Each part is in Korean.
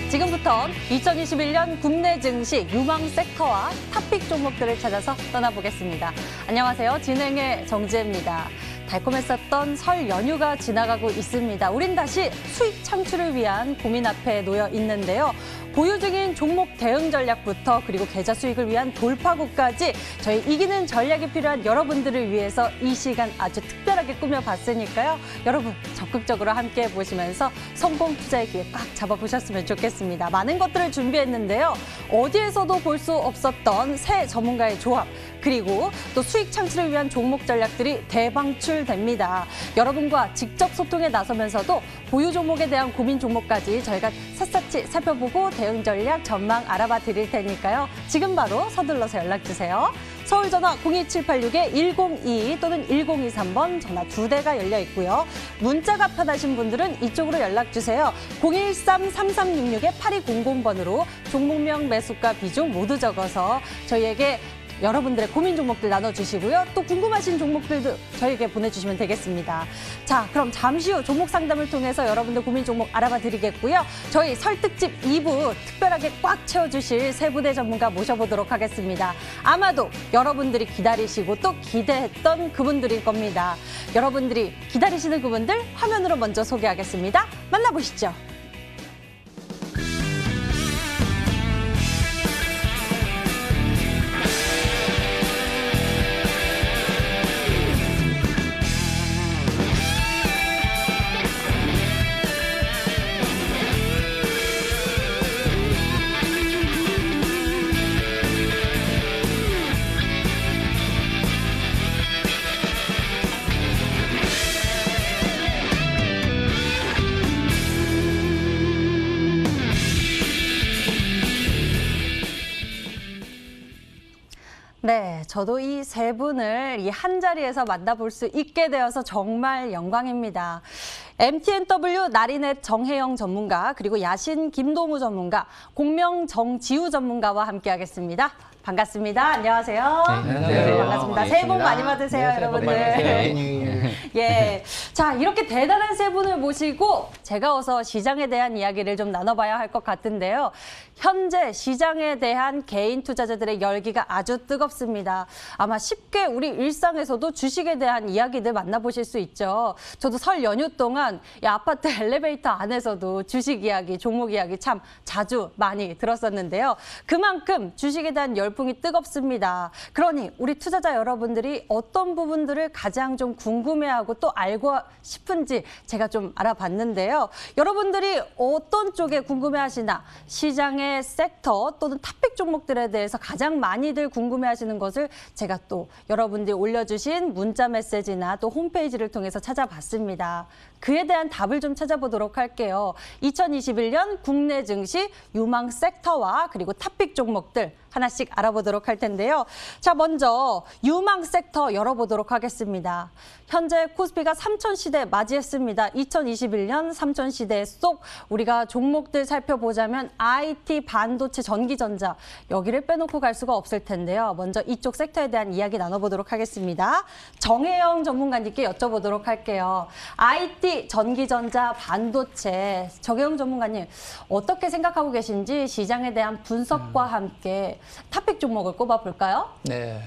지금부터 2021년 국내 증시 유망 섹터와 탑픽 종목들을 찾아서 떠나보겠습니다. 안녕하세요. 진행의 정지혜입니다. 달콤했었던 설 연휴가 지나가고 있습니다. 우린 다시 수익 창출을 위한 고민 앞에 놓여 있는데요. 보유 중인 종목 대응 전략부터 그리고 계좌 수익을 위한 돌파구까지 저희 이기는 전략이 필요한 여러분들을 위해서 이 시간 아주 특별하게 꾸며봤으니까요. 여러분 적극적으로 함께 보시면서 성공 투자의 기회 꽉 잡아보셨으면 좋겠습니다. 많은 것들을 준비했는데요. 어디에서도 볼 수 없었던 새 전문가의 조합 그리고 또 수익 창출을 위한 종목 전략들이 대방출됩니다. 여러분과 직접 소통에 나서면서도 보유 종목에 대한 고민 종목까지 저희가 샅샅이 살펴보고 대응 전략 전망 알아봐 드릴 테니까요. 지금 바로 서둘러서 연락 주세요. 서울 전화 02786-1022 또는 1023번 전화 2대가 열려 있고요. 문자가 편하신 분들은 이쪽으로 연락 주세요. 013-3366-8200번으로 종목명, 매수가, 비중 모두 적어서 저희에게 여러분들의 고민 종목들 나눠주시고요. 또 궁금하신 종목들도 저희에게 보내주시면 되겠습니다. 자, 그럼 잠시 후 종목 상담을 통해서 여러분들 고민 종목 알아봐 드리겠고요. 저희 설 특집 2부 특별하게 꽉 채워주실 세 분의 전문가 모셔보도록 하겠습니다. 아마도 여러분들이 기다리시고 또 기대했던 그분들일 겁니다. 여러분들이 기다리시는 그분들 화면으로 먼저 소개하겠습니다. 만나보시죠. 네, 저도 이 세 분을 이 한 자리에서 만나볼 수 있게 되어서 정말 영광입니다. MTNW 나리넷 정혜영 전문가, 그리고 야신 김도무 전문가, 공명 정지우 전문가와 함께하겠습니다. 반갑습니다. 안녕하세요. 네, 안녕하세요. 반갑습니다. 새해 복 많이 받으세요, 여러분들. 예, 자, 이렇게 대단한 세 분을 모시고 제가 어서 시장에 대한 이야기를 좀 나눠봐야 할 것 같은데요. 현재 시장에 대한 개인 투자자들의 열기가 아주 뜨겁습니다. 아마 쉽게 우리 일상에서도 주식에 대한 이야기들 만나보실 수 있죠. 저도 설 연휴 동안 이 아파트 엘리베이터 안에서도 주식 이야기, 종목 이야기 참 자주 많이 들었었는데요. 그만큼 주식에 대한 열풍이 뜨겁습니다. 그러니 우리 투자자 여러분들이 어떤 부분들을 가장 좀 궁금해하고 또 알고 싶은지 제가 좀 알아봤는데요. 여러분들이 어떤 쪽에 궁금해하시나 시장의 섹터 또는 탑픽 종목들에 대해서 가장 많이들 궁금해하시는 것을 제가 또 여러분들이 올려주신 문자 메시지나 또 홈페이지를 통해서 찾아봤습니다. 그에 대한 답을 좀 찾아보도록 할게요. 2021년 국내 증시 유망 섹터와 그리고 탑픽 종목들 하나씩 알아보도록 할 텐데요. 자, 먼저 유망 섹터 열어보도록 하겠습니다. 현재 코스피가 3000시대 맞이했습니다. 2021년 3000시대 속 우리가 종목들 살펴보자면 IT, 반도체, 전기전자 여기를 빼놓고 갈 수가 없을 텐데요. 먼저 이쪽 섹터에 대한 이야기 나눠보도록 하겠습니다. 정혜영 전문가님께 여쭤보도록 할게요. IT, 전기전자, 반도체 정혜영 전문가님 어떻게 생각하고 계신지 시장에 대한 분석과 함께 탑픽 종목을 꼽아볼까요? 네.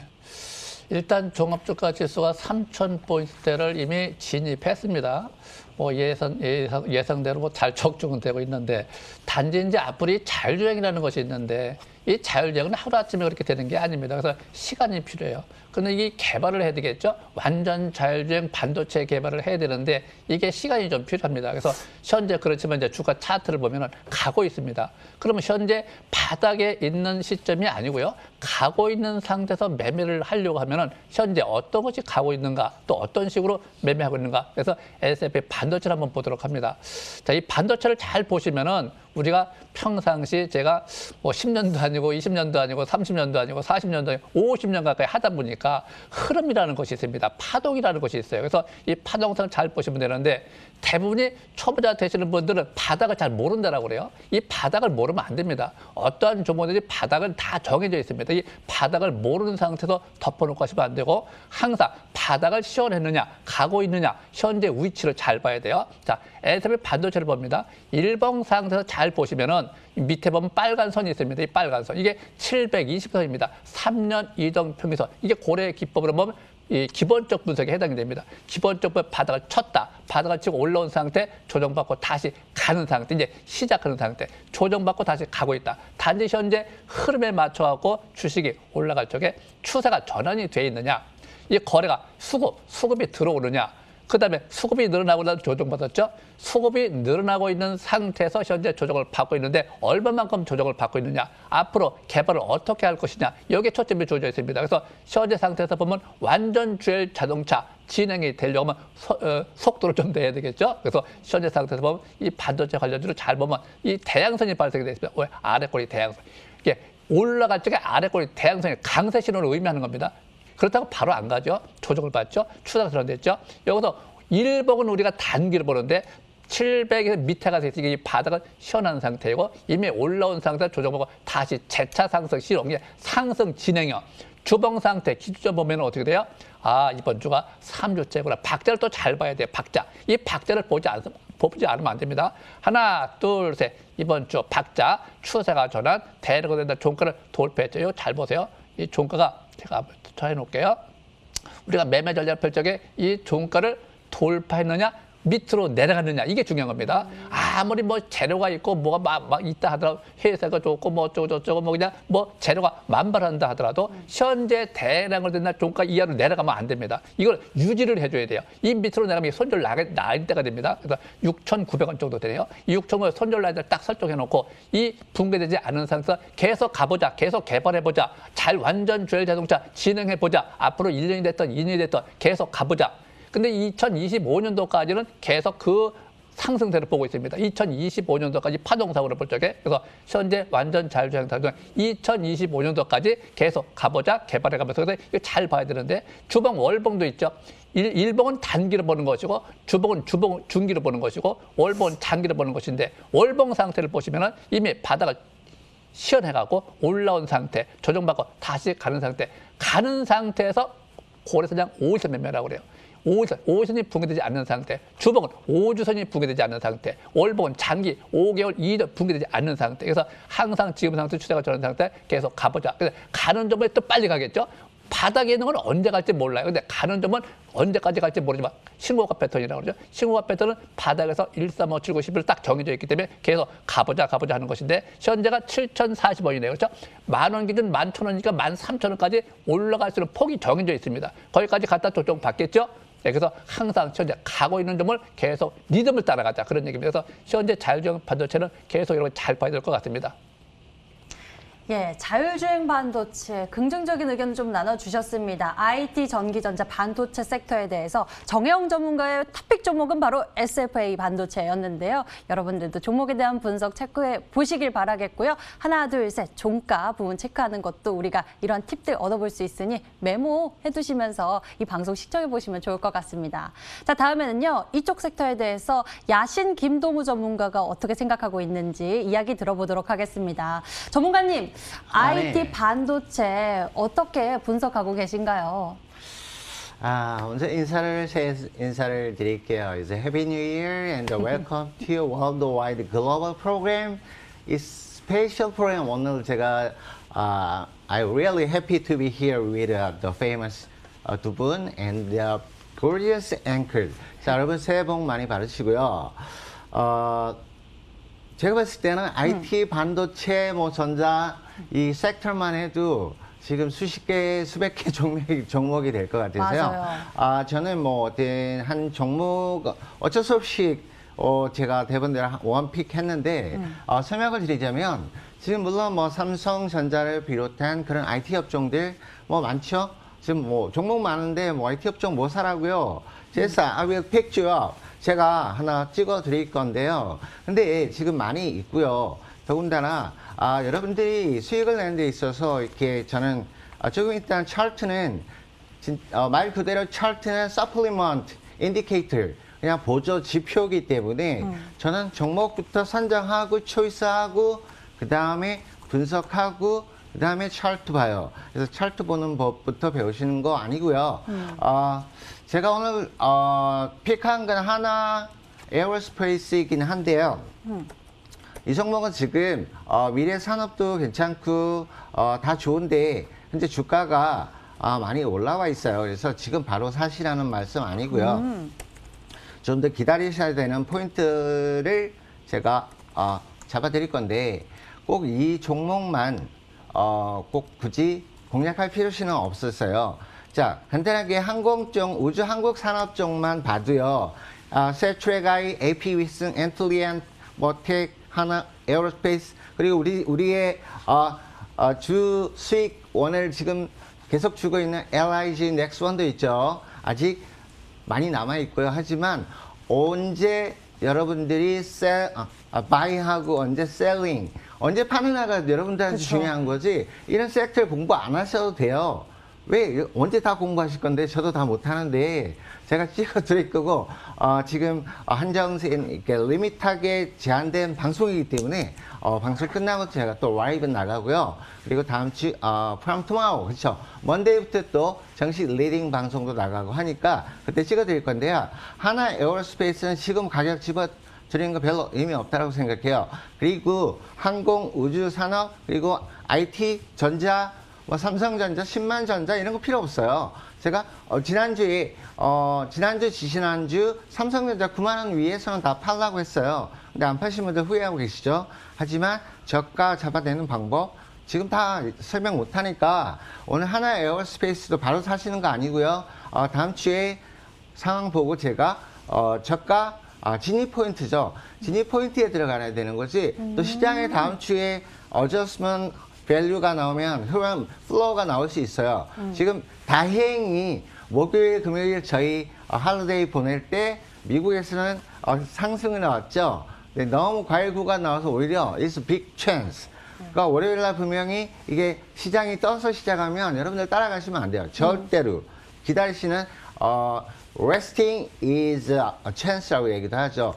일단 종합주가 지수가 3,000포인트대를 이미 진입했습니다. 뭐 예상대로 뭐 잘 적중은 되고 있는데 단지 이제 앞으로 자율주행이라는 것이 있는데 이 자율주행은 하루아침에 그렇게 되는 게 아닙니다. 그래서 시간이 필요해요. 그런데 이 개발을 해야 되겠죠. 완전 자율주행 반도체 개발을 해야 되는데 이게 시간이 좀 필요합니다. 그래서 현재 그렇지만 이제 주가 차트를 보면은 가고 있습니다. 그러면 현재 바닥에 있는 시점이 아니고요. 가고 있는 상태에서 매매를 하려고 하면은 현재 어떤 것이 가고 있는가 또 어떤 식으로 매매하고 있는가. 그래서 S&P 반도체를 한번 보도록 합니다. 자, 이 반도체를 잘 보시면은 우리가 평상시 제가 뭐 10년도 아니고 20년도 아니고 30년도 아니고 40년도 아니고 50년 가까이 하다 보니까 흐름이라는 것이 있습니다. 파동이라는 것이 있어요. 그래서 이 파동성을 잘 보시면 되는데 대부분이 초보자 되시는 분들은 바닥을 잘 모른다라고 그래요. 이 바닥을 모르면 안 됩니다. 어떠한 종목들이 바닥은 다 정해져 있습니다. 이 바닥을 모르는 상태에서 덮어놓고 하시면 안 되고 항상 바닥을 시원했느냐, 가고 있느냐, 현재 위치를 잘 봐야 돼요. 자, S&P 반도체를 봅니다. 일봉 상태에서 잘 보시면은 밑에 보면 빨간 선이 있습니다. 이 빨간 선. 이게 720선입니다. 3년 이동 평균선. 이게 고래의 기법으로 보면 이 기본적 분석에 해당이 됩니다. 기본적 바닥을 쳤다. 바닥을 치고 올라온 상태, 조정받고 다시 가는 상태, 이제 시작하는 상태, 조정받고 다시 가고 있다. 단지 현재 흐름에 맞춰갖고 주식이 올라갈 적에 추세가 전환이 돼 있느냐, 이 거래가 수급이 들어오느냐, 그 다음에 수급이 늘어나고 나서 조정받았죠. 수급이 늘어나고 있는 상태에서 현재 조정을 받고 있는데 얼마만큼 조정을 받고 있느냐, 앞으로 개발을 어떻게 할 것이냐, 여기에 초점이 주어져 있습니다. 그래서 현재 상태에서 보면 완전 주행 자동차 진행이 되려면 속도를 좀 내야 되겠죠. 그래서 현재 상태에서 보면 이 반도체 관련주를 잘 보면 이 대양선이 발생이 되어 있습니다. 왜? 아래 꼬리 대양선. 이게 올라갈 적에 아래 꼬리 대양선이 강세 신호를 의미하는 겁니다. 그렇다고 바로 안 가죠. 조정을 받죠. 추세가 전환됐죠. 여기서 일봉은 우리가 단기를 보는데 700에서 밑에가 됐으니까 이 바닥은 시원한 상태이고 이미 올라온 상태 조정하고 다시 재차 상승 실용, 상승 진행형. 주봉 상태 기준점 보면 어떻게 돼요? 아, 이번 주가 3주째구나. 박자를 또 잘 봐야 돼요. 박자. 이 박자를 보지 않으면 안 됩니다. 하나, 둘, 셋. 이번 주 박자, 추세가 전환, 대륙가 된다. 종가를 돌파했죠. 이거 잘 보세요. 이 종가가 제가 더 해놓을게요. 우리가 매매 전략 펼 적에 이 종가를 돌파했느냐, 밑으로 내려갔느냐, 이게 중요한 겁니다. 아무리 뭐 재료가 있고 뭐가 막 있다 하더라도, 회사가 좋고 뭐 어쩌고 저쩌고 뭐 그냥 뭐 재료가 만발한다 하더라도 현재 대량을 된다 종가 이하로 내려가면 안 됩니다. 이걸 유지를 해줘야 돼요. 이 밑으로 내려가면 손절 날 때가 됩니다. 그래서 6,900원 정도 되네요. 이 6,900원 손절 날 때 딱 설정해놓고 이 붕괴되지 않은 상태에서 계속 가보자, 계속 개발해보자, 잘 완전 주행 자동차 진행해보자, 앞으로 1년이 됐던 2년이 됐던 계속 가보자. 근데 2025년도까지는 계속 그 상승세를 보고 있습니다. 2025년도까지 파동상으로 볼 적에. 그래서 현재 완전 자율주행 자동차 2025년도까지 계속 가보자, 개발해가면서. 그래서 이거 잘 봐야 되는데 주봉, 월봉도 있죠. 일봉은 단기로 보는 것이고 주봉은 중기로 보는 것이고 월봉은 장기로 보는 것인데 월봉 상태를 보시면은 이미 바닥을 시연해가고 올라온 상태, 조정받고 다시 가는 상태, 가는 상태에서 고래사장 5일선 매매라고 그래요. 5일선이 붕괴되지 않는 상태, 주봉은 5주선이 붕괴되지 않는 상태, 월봉은 장기 5개월, 2년 붕괴되지 않는 상태. 그래서 항상 지금 상태 추세가 전환 상태 계속 가보자. 그래서 가는 점에 또 빨리 가겠죠. 바닥에 있는 건 언제 갈지 몰라요. 근데 가는 점은 언제까지 갈지 모르지만 신고가 패턴이라고 그러죠. 신고가 패턴은 바닥에서 1, 3, 5, 7, 9, 10을 딱 정해져 있기 때문에 계속 가보자 하는 것인데 현재가 7,040원이네요. 그렇죠? 만원 기준 11,000원이니까 13,000원까지 올라갈 수 있는 폭이 정해져 있습니다. 거기까지 갔다 조정 받겠죠? 네, 그래서 항상 현재 가고 있는 점을 계속 리듬을 따라가자, 그런 얘기입니다. 그래서 현재 자율주행 반도체는 계속 이렇게 잘 봐야 될 것 같습니다. 예, 자율주행 반도체 긍정적인 의견 좀 나눠주셨습니다. IT, 전기전자, 반도체 섹터에 대해서 정혜영 전문가의 탑픽 종목은 바로 SFA 반도체였는데요. 여러분들도 종목에 대한 분석 체크해 보시길 바라겠고요. 하나, 둘, 셋, 종가 부분 체크하는 것도 우리가 이런 팁들 얻어볼 수 있으니 메모해 두시면서 이 방송 시청해 보시면 좋을 것 같습니다. 자, 다음에는요. 이쪽 섹터에 대해서 야신 김동우 전문가가 어떻게 생각하고 있는지 이야기 들어보도록 하겠습니다. 전문가님, IT 반도체 어떻게 분석하고 계신가요? 먼저 인사를 드릴게요. It's a Happy New Year and welcome to your worldwide global program. It's special program. 오늘 제가 I'm really happy to be here with the famous 두 분 and the gorgeous anchor. 자, 여러분 새해 복 많이 받으시고요. 제가 봤을 때는 IT, 반도체, 뭐 전자 이 섹터만 해도 지금 수십 개, 수백 개 종목이 될 것 같아서요. 저는 뭐 어떤 한 종목 어쩔 수 없이 제가 대본대로 원픽 했는데 설명을 드리자면 지금 물론 뭐 삼성전자를 비롯한 그런 IT 업종들 뭐 많죠. 지금 뭐 종목 많은데 뭐 IT 업종 뭐 사라고요? 제사, I will pick you up. 제가 하나 찍어 드릴 건데요. 근데 지금 많이 있고요. 더군다나 여러분들이 수익을 내는 데 있어서 이렇게 저는 조금 일단 차트는 말 그대로 차트는 supplement, indicator, 그냥 보조 지표이기 때문에 저는 종목부터 선정하고 초이스하고 그 다음에 분석하고 그 다음에 차트 봐요. 그래서 차트 보는 법부터 배우시는 거 아니고요. 제가 오늘 픽한 건 하나 에어로스페이스이긴 한데요. 이 종목은 지금 미래 산업도 괜찮고 다 좋은데 현재 주가가 많이 올라와 있어요. 그래서 지금 바로 사시라는 말씀 아니고요. 좀 더 기다리셔야 되는 포인트를 제가 잡아드릴 건데 꼭 이 종목만 꼭 굳이 공략할 필요는 없었어요. 자, 간단하게 항공 쪽, 우주 항공 산업 쪽만 봐도요. 셀트레가이, AP 윌슨, 엔틀리안, 모텍, 하나, 에어로스페이스, 그리고 우리의 주 수익원을 지금 계속 주고 있는 LIG, 넥스원도 있죠. 아직 많이 남아 있고요. 하지만 언제 여러분들이 바이하고 언제 셀링, 언제 파느냐가 여러분들한테 그쵸. 중요한 거지. 이런 섹터 공부 안 하셔도 돼요. 왜 언제 다 공부하실 건데 저도 다 못하는데 제가 찍어드릴 거고 지금 한정된 이렇게 리밋하게 제한된 방송이기 때문에 방송 끝나고 제가 또 라이브 나가고요. 그리고 다음 주 from tomorrow 그렇죠. 먼데이부터 또 정식 리딩 방송도 나가고 하니까 그때 찍어드릴 건데요. 하나 에어로스페이스는 지금 가격 집어드리는 거 별로 의미 없다고 생각해요. 그리고 항공 우주 산업 그리고 IT 전자 뭐 삼성전자, 신만전자 이런 거 필요 없어요. 제가 지난주, 지지난주 삼성전자 9만 원 위에서는 다 팔라고 했어요. 근데 안 파신 분들 후회하고 계시죠. 하지만 저가 잡아내는 방법 지금 다 설명 못 하니까 오늘 하나 에어스페이스도 바로 사시는 거 아니고요. 다음 주에 상황 보고 제가 저가 진입 포인트죠. 진입 포인트에 들어가야 되는 거지. 또 시장에 다음 주에 어저스먼 밸류가 나오면 흐름, 플로우가 나올 수 있어요. 지금 다행히 목요일, 금요일 저희 할리데이 보낼 때 미국에서는 상승이 나왔죠. 근데 너무 과일구가 나와서 오히려 it's big chance. 그러니까 월요일 날 분명히 이게 시장이 떠서 시작하면 여러분들 따라가시면 안 돼요. 절대로. 기다리시는 resting is a chance라고 얘기도 하죠.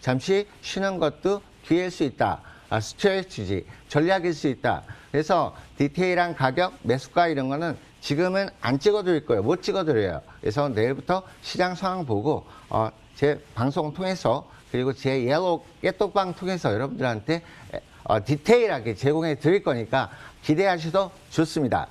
잠시 쉬는 것도 기회일 수 있다. 스트레치지, 전략일 수 있다. 그래서 디테일한 가격, 매수가 이런 거는 지금은 안 찍어드릴 거예요. 못 찍어드려요. 그래서 내일부터 시장 상황 보고 제 방송 통해서 그리고 제 옐로우 깨똑방 통해서 여러분들한테 디테일하게 제공해 드릴 거니까 기대하셔도 좋습니다.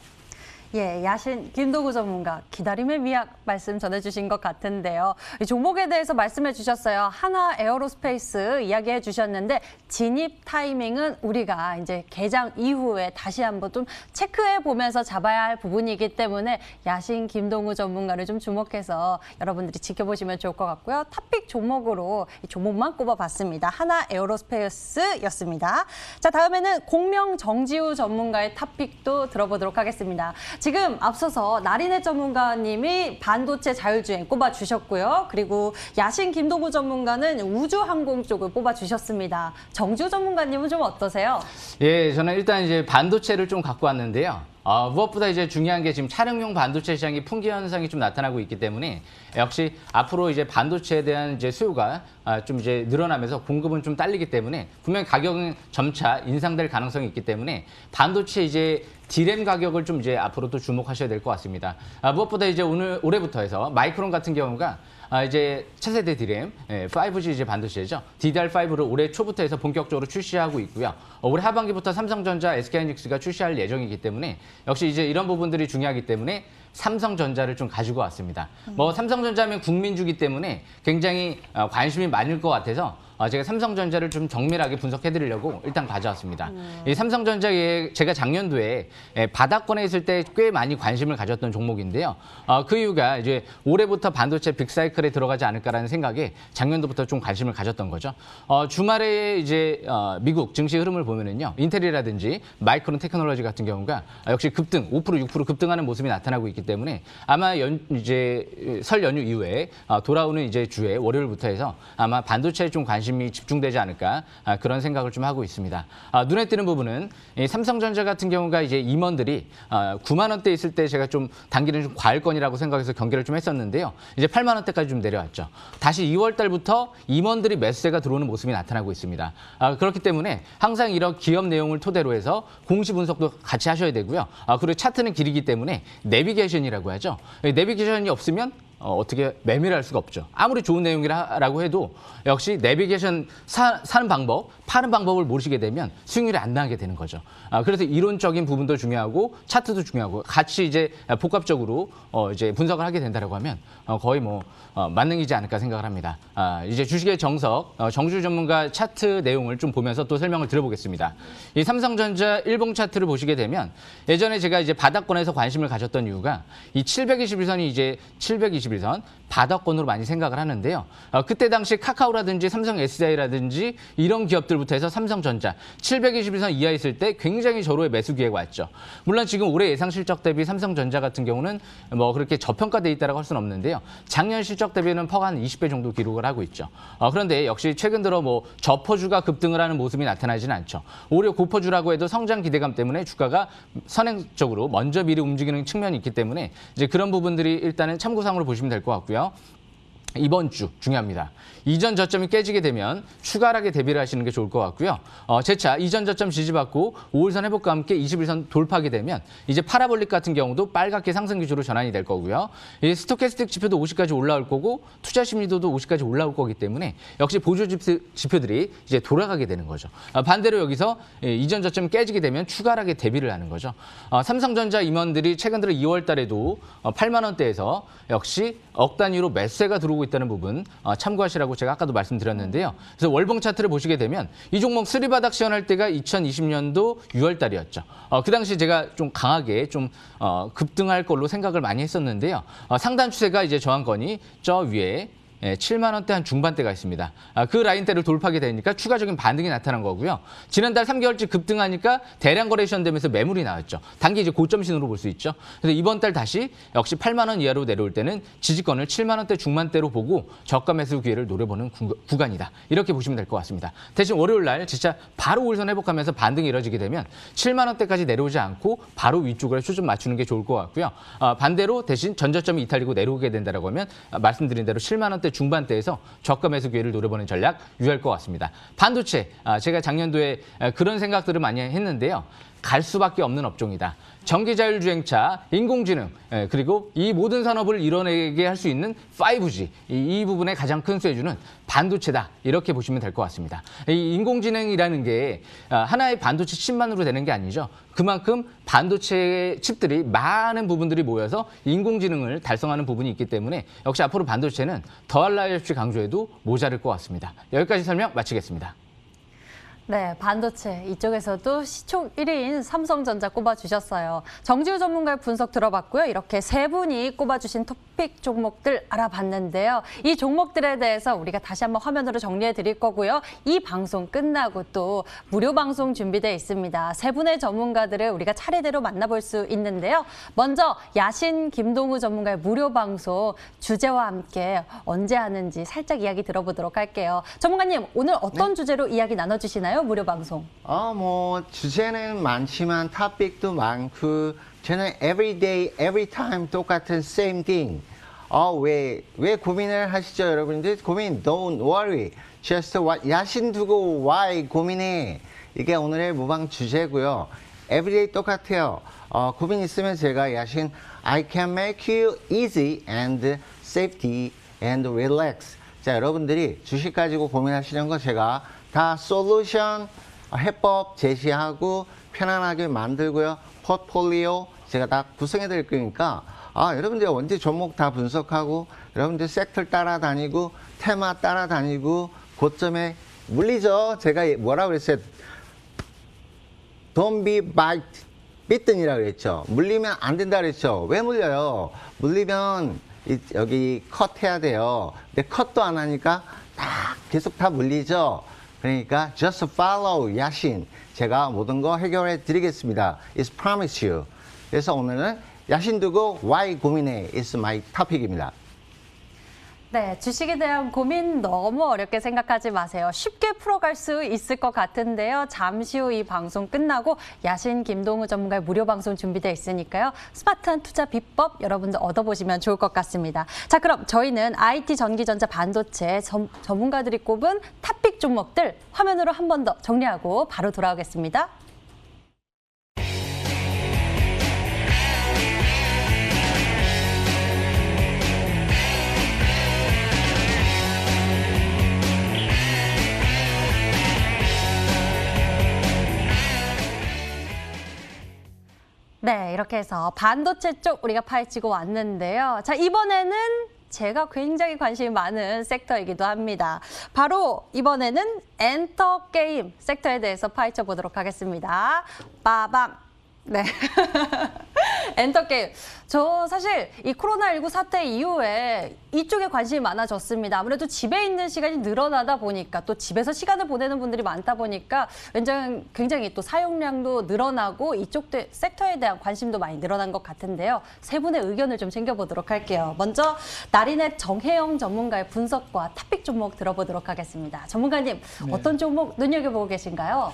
예, 야신 김도구 전문가 기다림의 미학 말씀 전해주신 것 같은데요. 이 종목에 대해서 말씀해 주셨어요. 하나 에어로스페이스 이야기해 주셨는데 진입 타이밍은 우리가 이제 개장 이후에 다시 한번 좀 체크해 보면서 잡아야 할 부분이기 때문에 야신 김동우 전문가를 좀 주목해서 여러분들이 지켜보시면 좋을 것 같고요. 탑픽 종목으로 이 종목만 꼽아봤습니다. 하나 에어로스페이스였습니다. 자, 다음에는 공명 정지우 전문가의 탑픽도 들어보도록 하겠습니다. 지금 앞서서 나린의 전문가님이 반도체 자율주행 꼽아주셨고요. 그리고 야신 김동우 전문가는 우주항공 쪽을 꼽아주셨습니다. 정지우 전문가님은 좀 어떠세요? 예, 저는 일단 이제 반도체를 좀 갖고 왔는데요. 무엇보다 이제 중요한 게 지금 차량용 반도체 시장이 풍기 현상이 좀 나타나고 있기 때문에 역시 앞으로 이제 반도체에 대한 이제 수요가 좀 이제 늘어나면서 공급은 좀 딸리기 때문에 분명히 가격은 점차 인상될 가능성이 있기 때문에 반도체 이제 D램 가격을 좀 이제 앞으로 또 주목하셔야 될 것 같습니다. 무엇보다 이제 올해부터 해서 마이크론 같은 경우가 이제 차세대 D램, 5G 이제 반도체죠. DDR5를 올해 초부터 해서 본격적으로 출시하고 있고요. 올해 하반기부터 삼성전자, SK하이닉스가 출시할 예정이기 때문에 역시 이제 이런 부분들이 중요하기 때문에 삼성전자를 좀 가지고 왔습니다. 뭐 삼성전자면 국민주기 때문에 굉장히 관심이 많을 것 같아서 제가 삼성전자를 좀 정밀하게 분석해 드리려고 일단 가져왔습니다. 이 삼성전자에 제가 작년도에 바닥권에 있을 때 꽤 많이 관심을 가졌던 종목인데요. 그 이유가 이제 올해부터 반도체 빅사이클에 들어가지 않을까라는 생각에 작년도부터 좀 관심을 가졌던 거죠. 주말에 이제 미국 증시 흐름을 보면은요. 인텔이라든지 마이크론 테크놀로지 같은 경우가 역시 급등, 5%, 6% 급등하는 모습이 나타나고 있기 때문에 아마 이제 설 연휴 이후에 돌아오는 이제 주에 월요일부터 해서 아마 반도체에 좀 관심이 관심이 집중되지 않을까 그런 생각을 좀 하고 있습니다. 눈에 띄는 부분은 이 삼성전자 같은 경우가 이제 임원들이 9만 원대 있을 때 제가 좀 단기는 좀 과일권이라고 생각해서 경계를 좀 했었는데요. 이제 8만 원대까지 좀 내려왔죠. 다시 2월 달부터 임원들이 매수세가 들어오는 모습이 나타나고 있습니다. 그렇기 때문에 항상 이런 기업 내용을 토대로 해서 공시 분석도 같이 하셔야 되고요. 그리고 차트는 길이기 때문에 내비게이션이라고 하죠. 내비게이션이 없으면 어떻게 매매를 할 수가 없죠. 아무리 좋은 내용이라고 해도 역시 내비게이션 사는 방법, 파는 방법을 모르시게 되면 수익률이 안 나게 되는 거죠. 그래서 이론적인 부분도 중요하고 차트도 중요하고 같이 이제 복합적으로 이제 분석을 하게 된다라고 하면 거의 뭐 만능이지 않을까 생각을 합니다. 이제 주식의 정석, 정주 전문가 차트 내용을 좀 보면서 또 설명을 드려보겠습니다. 이 삼성전자 일봉 차트를 보시게 되면 예전에 제가 이제 바닥권에서 관심을 가졌던 이유가 이 721선이 이제 721선 바닥권으로 많이 생각을 하는데요. 그때 당시 카카오라든지 삼성 SDI라든지 이런 기업들부터 해서 삼성전자 721선 이하 있을 때 굉장히 저로의 매수 기회가 왔죠. 물론 지금 올해 예상 실적 대비 삼성전자 같은 경우는 뭐 그렇게 저평가돼 있다라고 할 수는 없는데요. 작년 실적 대비는 퍼가 한 20배 정도 기록을 하고 있죠. 그런데 역시 최근 들어 뭐 저퍼주가 급등을 하는 모습이 나타나지는 않죠. 오히려 고퍼주라고 해도 성장 기대감 때문에 주가가 선행적으로 먼저 미리 움직이는 측면이 있기 때문에 이제 그런 부분들이 일단은 참고사항으로 보시면 될 것 같고요. 이번 주 중요합니다. 이전 저점이 깨지게 되면 추가 하락에 대비를 하시는 게 좋을 것 같고요. 재차 이전 저점 지지받고 5일선 회복과 함께 21선 돌파하게 되면 이제 파라볼릭 같은 경우도 빨갛게 상승 기조로 전환이 될 거고요. 이 스토캐스틱 지표도 50까지 올라올 거고 투자 심리도도 50까지 올라올 거기 때문에 역시 보조 지표들이 이제 돌아가게 되는 거죠. 반대로 여기서 이전 저점이 깨지게 되면 추가 하락에 대비를 하는 거죠. 삼성전자 임원들이 최근 들어 2월 달에도 8만 원대에서 역시 억 단위로 매수세가 들어오고 있다는 부분 참고하시라고 제가 아까도 말씀드렸는데요. 그래서 월봉 차트를 보시게 되면 이 종목 쓰리바닥 시연할 때가 2020년도 6월 달이었죠. 그 당시 제가 좀 강하게 좀 급등할 걸로 생각을 많이 했었는데요. 상단 추세가 이제 저항권이 저 위에 7만 원대 한 중반대가 있습니다. 그 라인대를 돌파하게 되니까 추가적인 반등이 나타난 거고요. 지난달 3개월째 급등하니까 대량 거래 시연되면서 매물이 나왔죠. 단기 이제 고점 신호로 볼 수 있죠. 그래서 이번 달 다시 역시 8만 원 이하로 내려올 때는 지지권을 7만 원대 중반대로 보고 저가 매수 기회를 노려보는 구간이다. 이렇게 보시면 될 것 같습니다. 대신 월요일 날 진짜 바로 5일선 회복하면서 반등이 이뤄지게 되면 7만 원대까지 내려오지 않고 바로 위쪽으로 초점 맞추는 게 좋을 것 같고요. 반대로 대신 전저점이 이탈리고 내려오게 된다라고 하면 말씀드린 대로 7만 원대 중반대에서 저가 매수 기회를 노려보는 전략 유효할 것 같습니다. 반도체, 제가 작년도에 그런 생각들을 많이 했는데요. 갈 수밖에 없는 업종이다. 전기자율주행차, 인공지능, 그리고 이 모든 산업을 이뤄내게 할 수 있는 5G, 이 부분에 가장 큰 수혜주는 반도체다. 이렇게 보시면 될 것 같습니다. 이 인공지능이라는 게 하나의 반도체 칩만으로 되는 게 아니죠. 그만큼 반도체 칩들이 많은 부분들이 모여서 인공지능을 달성하는 부분이 있기 때문에 역시 앞으로 반도체는 더할 나위 없이 강조해도 모자랄 것 같습니다. 여기까지 설명 마치겠습니다. 네, 반도체 이쪽에서도 시총 1위인 삼성전자 꼽아주셨어요. 정지우 전문가의 분석 들어봤고요. 이렇게 세 분이 꼽아주신 토픽 종목들 알아봤는데요. 이 종목들에 대해서 우리가 다시 한번 화면으로 정리해 드릴 거고요. 이 방송 끝나고 또 무료 방송 준비되어 있습니다. 세 분의 전문가들을 우리가 차례대로 만나볼 수 있는데요. 먼저 야신 김동우 전문가의 무료 방송 주제와 함께 언제 하는지 살짝 이야기 들어보도록 할게요. 전문가님, 오늘 어떤 주제로 이야기 나눠주시나요? 무료 방송. 뭐 주제는 많지만 토픽도 많고 저는 every day, every time 똑같은 same thing. 왜 고민을 하시죠, 여러분들? 고민 don't worry. just 야신 두고 why 고민해. 이게 오늘의 무방 주제고요. everyday 똑같아요. 고민 있으면 제가 야신 I can make you easy and safety and relax. 자, 여러분들이 주식 가지고 고민하시는 거 제가 다 솔루션, 해법 제시하고 편안하게 만들고요. 포트폴리오 제가 다 구성해 드릴 거니까 여러분들 언제 종목 다 분석하고 여러분들 섹터 따라다니고 테마 따라다니고 고점에 물리죠. 제가 뭐라고 그랬어요? Don't be bitten 이라고 그랬죠. 물리면 안 된다 그랬죠. 왜 물려요? 물리면 여기 컷 해야 돼요. 근데 컷도 안 하니까 계속 다 물리죠. 그러니까 just follow 야신. 제가 모든 거 해결해 드리겠습니다. It's promise you. 그래서 오늘은 야신 두고 why 고민해 is my topic입니다. 네, 주식에 대한 고민 너무 어렵게 생각하지 마세요. 쉽게 풀어갈 수 있을 것 같은데요. 잠시 후 이 방송 끝나고 야신 김동우 전문가의 무료 방송 준비되어 있으니까요. 스마트한 투자 비법 여러분들 얻어보시면 좋을 것 같습니다. 자, 그럼 저희는 IT, 전기전자, 반도체 전문가들이 꼽은 탑픽 종목들 화면으로 한 번 더 정리하고 바로 돌아오겠습니다. 네, 이렇게 해서 반도체 쪽 우리가 파헤치고 왔는데요. 자, 이번에는 제가 굉장히 관심이 많은 섹터이기도 합니다. 바로 이번에는 엔터게임 섹터에 대해서 파헤쳐 보도록 하겠습니다. 빠밤. 네. 엔터게임. 저 사실 이 코로나19 사태 이후에 이쪽에 관심이 많아졌습니다. 아무래도 집에 있는 시간이 늘어나다 보니까 또 집에서 시간을 보내는 분들이 많다 보니까 굉장히 또 사용량도 늘어나고 이쪽 섹터에 대한 관심도 많이 늘어난 것 같은데요. 세 분의 의견을 좀 챙겨보도록 할게요. 먼저 나린의 정혜영 전문가의 분석과 탑픽 종목 들어보도록 하겠습니다. 전문가님, 네. 어떤 종목 눈여겨보고 계신가요?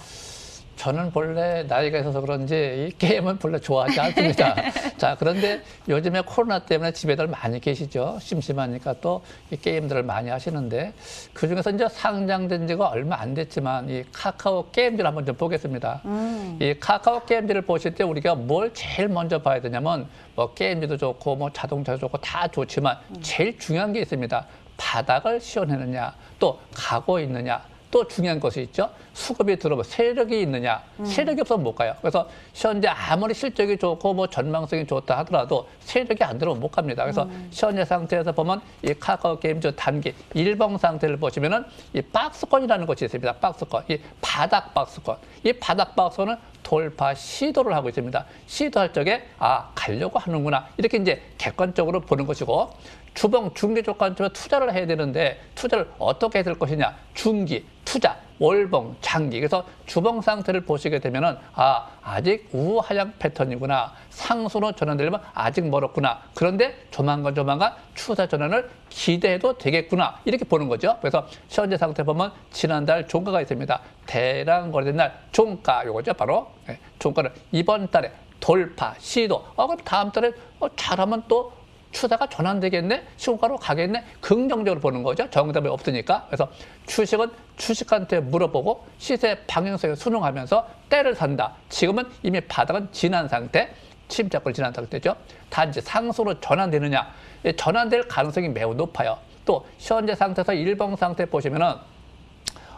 저는 본래 나이가 있어서 그런지 이 게임은 본래 좋아하지 않습니다. 자, 그런데 요즘에 코로나 때문에 집에들 많이 계시죠. 심심하니까 또 이 게임들을 많이 하시는데 그중에서 이제 상장된 지가 얼마 안 됐지만 이 카카오 게임즈를 한번 좀 보겠습니다. 이 카카오 게임즈를 보실 때 우리가 뭘 제일 먼저 봐야 되냐면 뭐 게임즈도 좋고 뭐 자동차도 좋고 다 좋지만 제일 중요한 게 있습니다. 바닥을 씌워내느냐 또 가고 있느냐 또 중요한 것이 있죠. 수급이 들어오면 세력이 있느냐. 세력이 없으면 못 가요. 그래서 현재 아무리 실적이 좋고 뭐 전망성이 좋다 하더라도 세력이 안 들어오면 못 갑니다. 그래서 현재 상태에서 보면 이 카카오 게임즈 단기 일봉 상태를 보시면은 이 박스권이라는 것이 있습니다. 박스권. 이 바닥 박스권. 이 바닥 박스권은 돌파 시도를 하고 있습니다. 시도할 적에 가려고 하는구나. 이렇게 이제 객관적으로 보는 것이고 주봉 중기적 관점에서 투자를 해야 되는데 투자를 어떻게 해야 될 것이냐. 중기, 투자, 월봉, 장기. 그래서 주봉 상태를 보시게 되면은 아직 우하향 패턴이구나. 상수로 전환되려면 아직 멀었구나. 그런데 조만간 추세 전환을 기대해도 되겠구나. 이렇게 보는 거죠. 그래서 현재 상태 보면 지난달 종가가 있습니다. 대량 거래된 날 종가 요거죠. 바로 종가는 이번 달에 돌파 시도. 그럼 다음 달에 잘하면 또 추세가 전환되겠네? 시고가로 가겠네? 긍정적으로 보는 거죠. 정답이 없으니까. 그래서 주식은 주식한테 물어보고 시세 방향성에 순응하면서 때를 산다. 지금은 이미 바닥은 지난 상태, 침착을 지난 상태죠. 단지 상수로 전환되느냐? 전환될 가능성이 매우 높아요. 또 현재 상태에서 일봉 상태 보시면은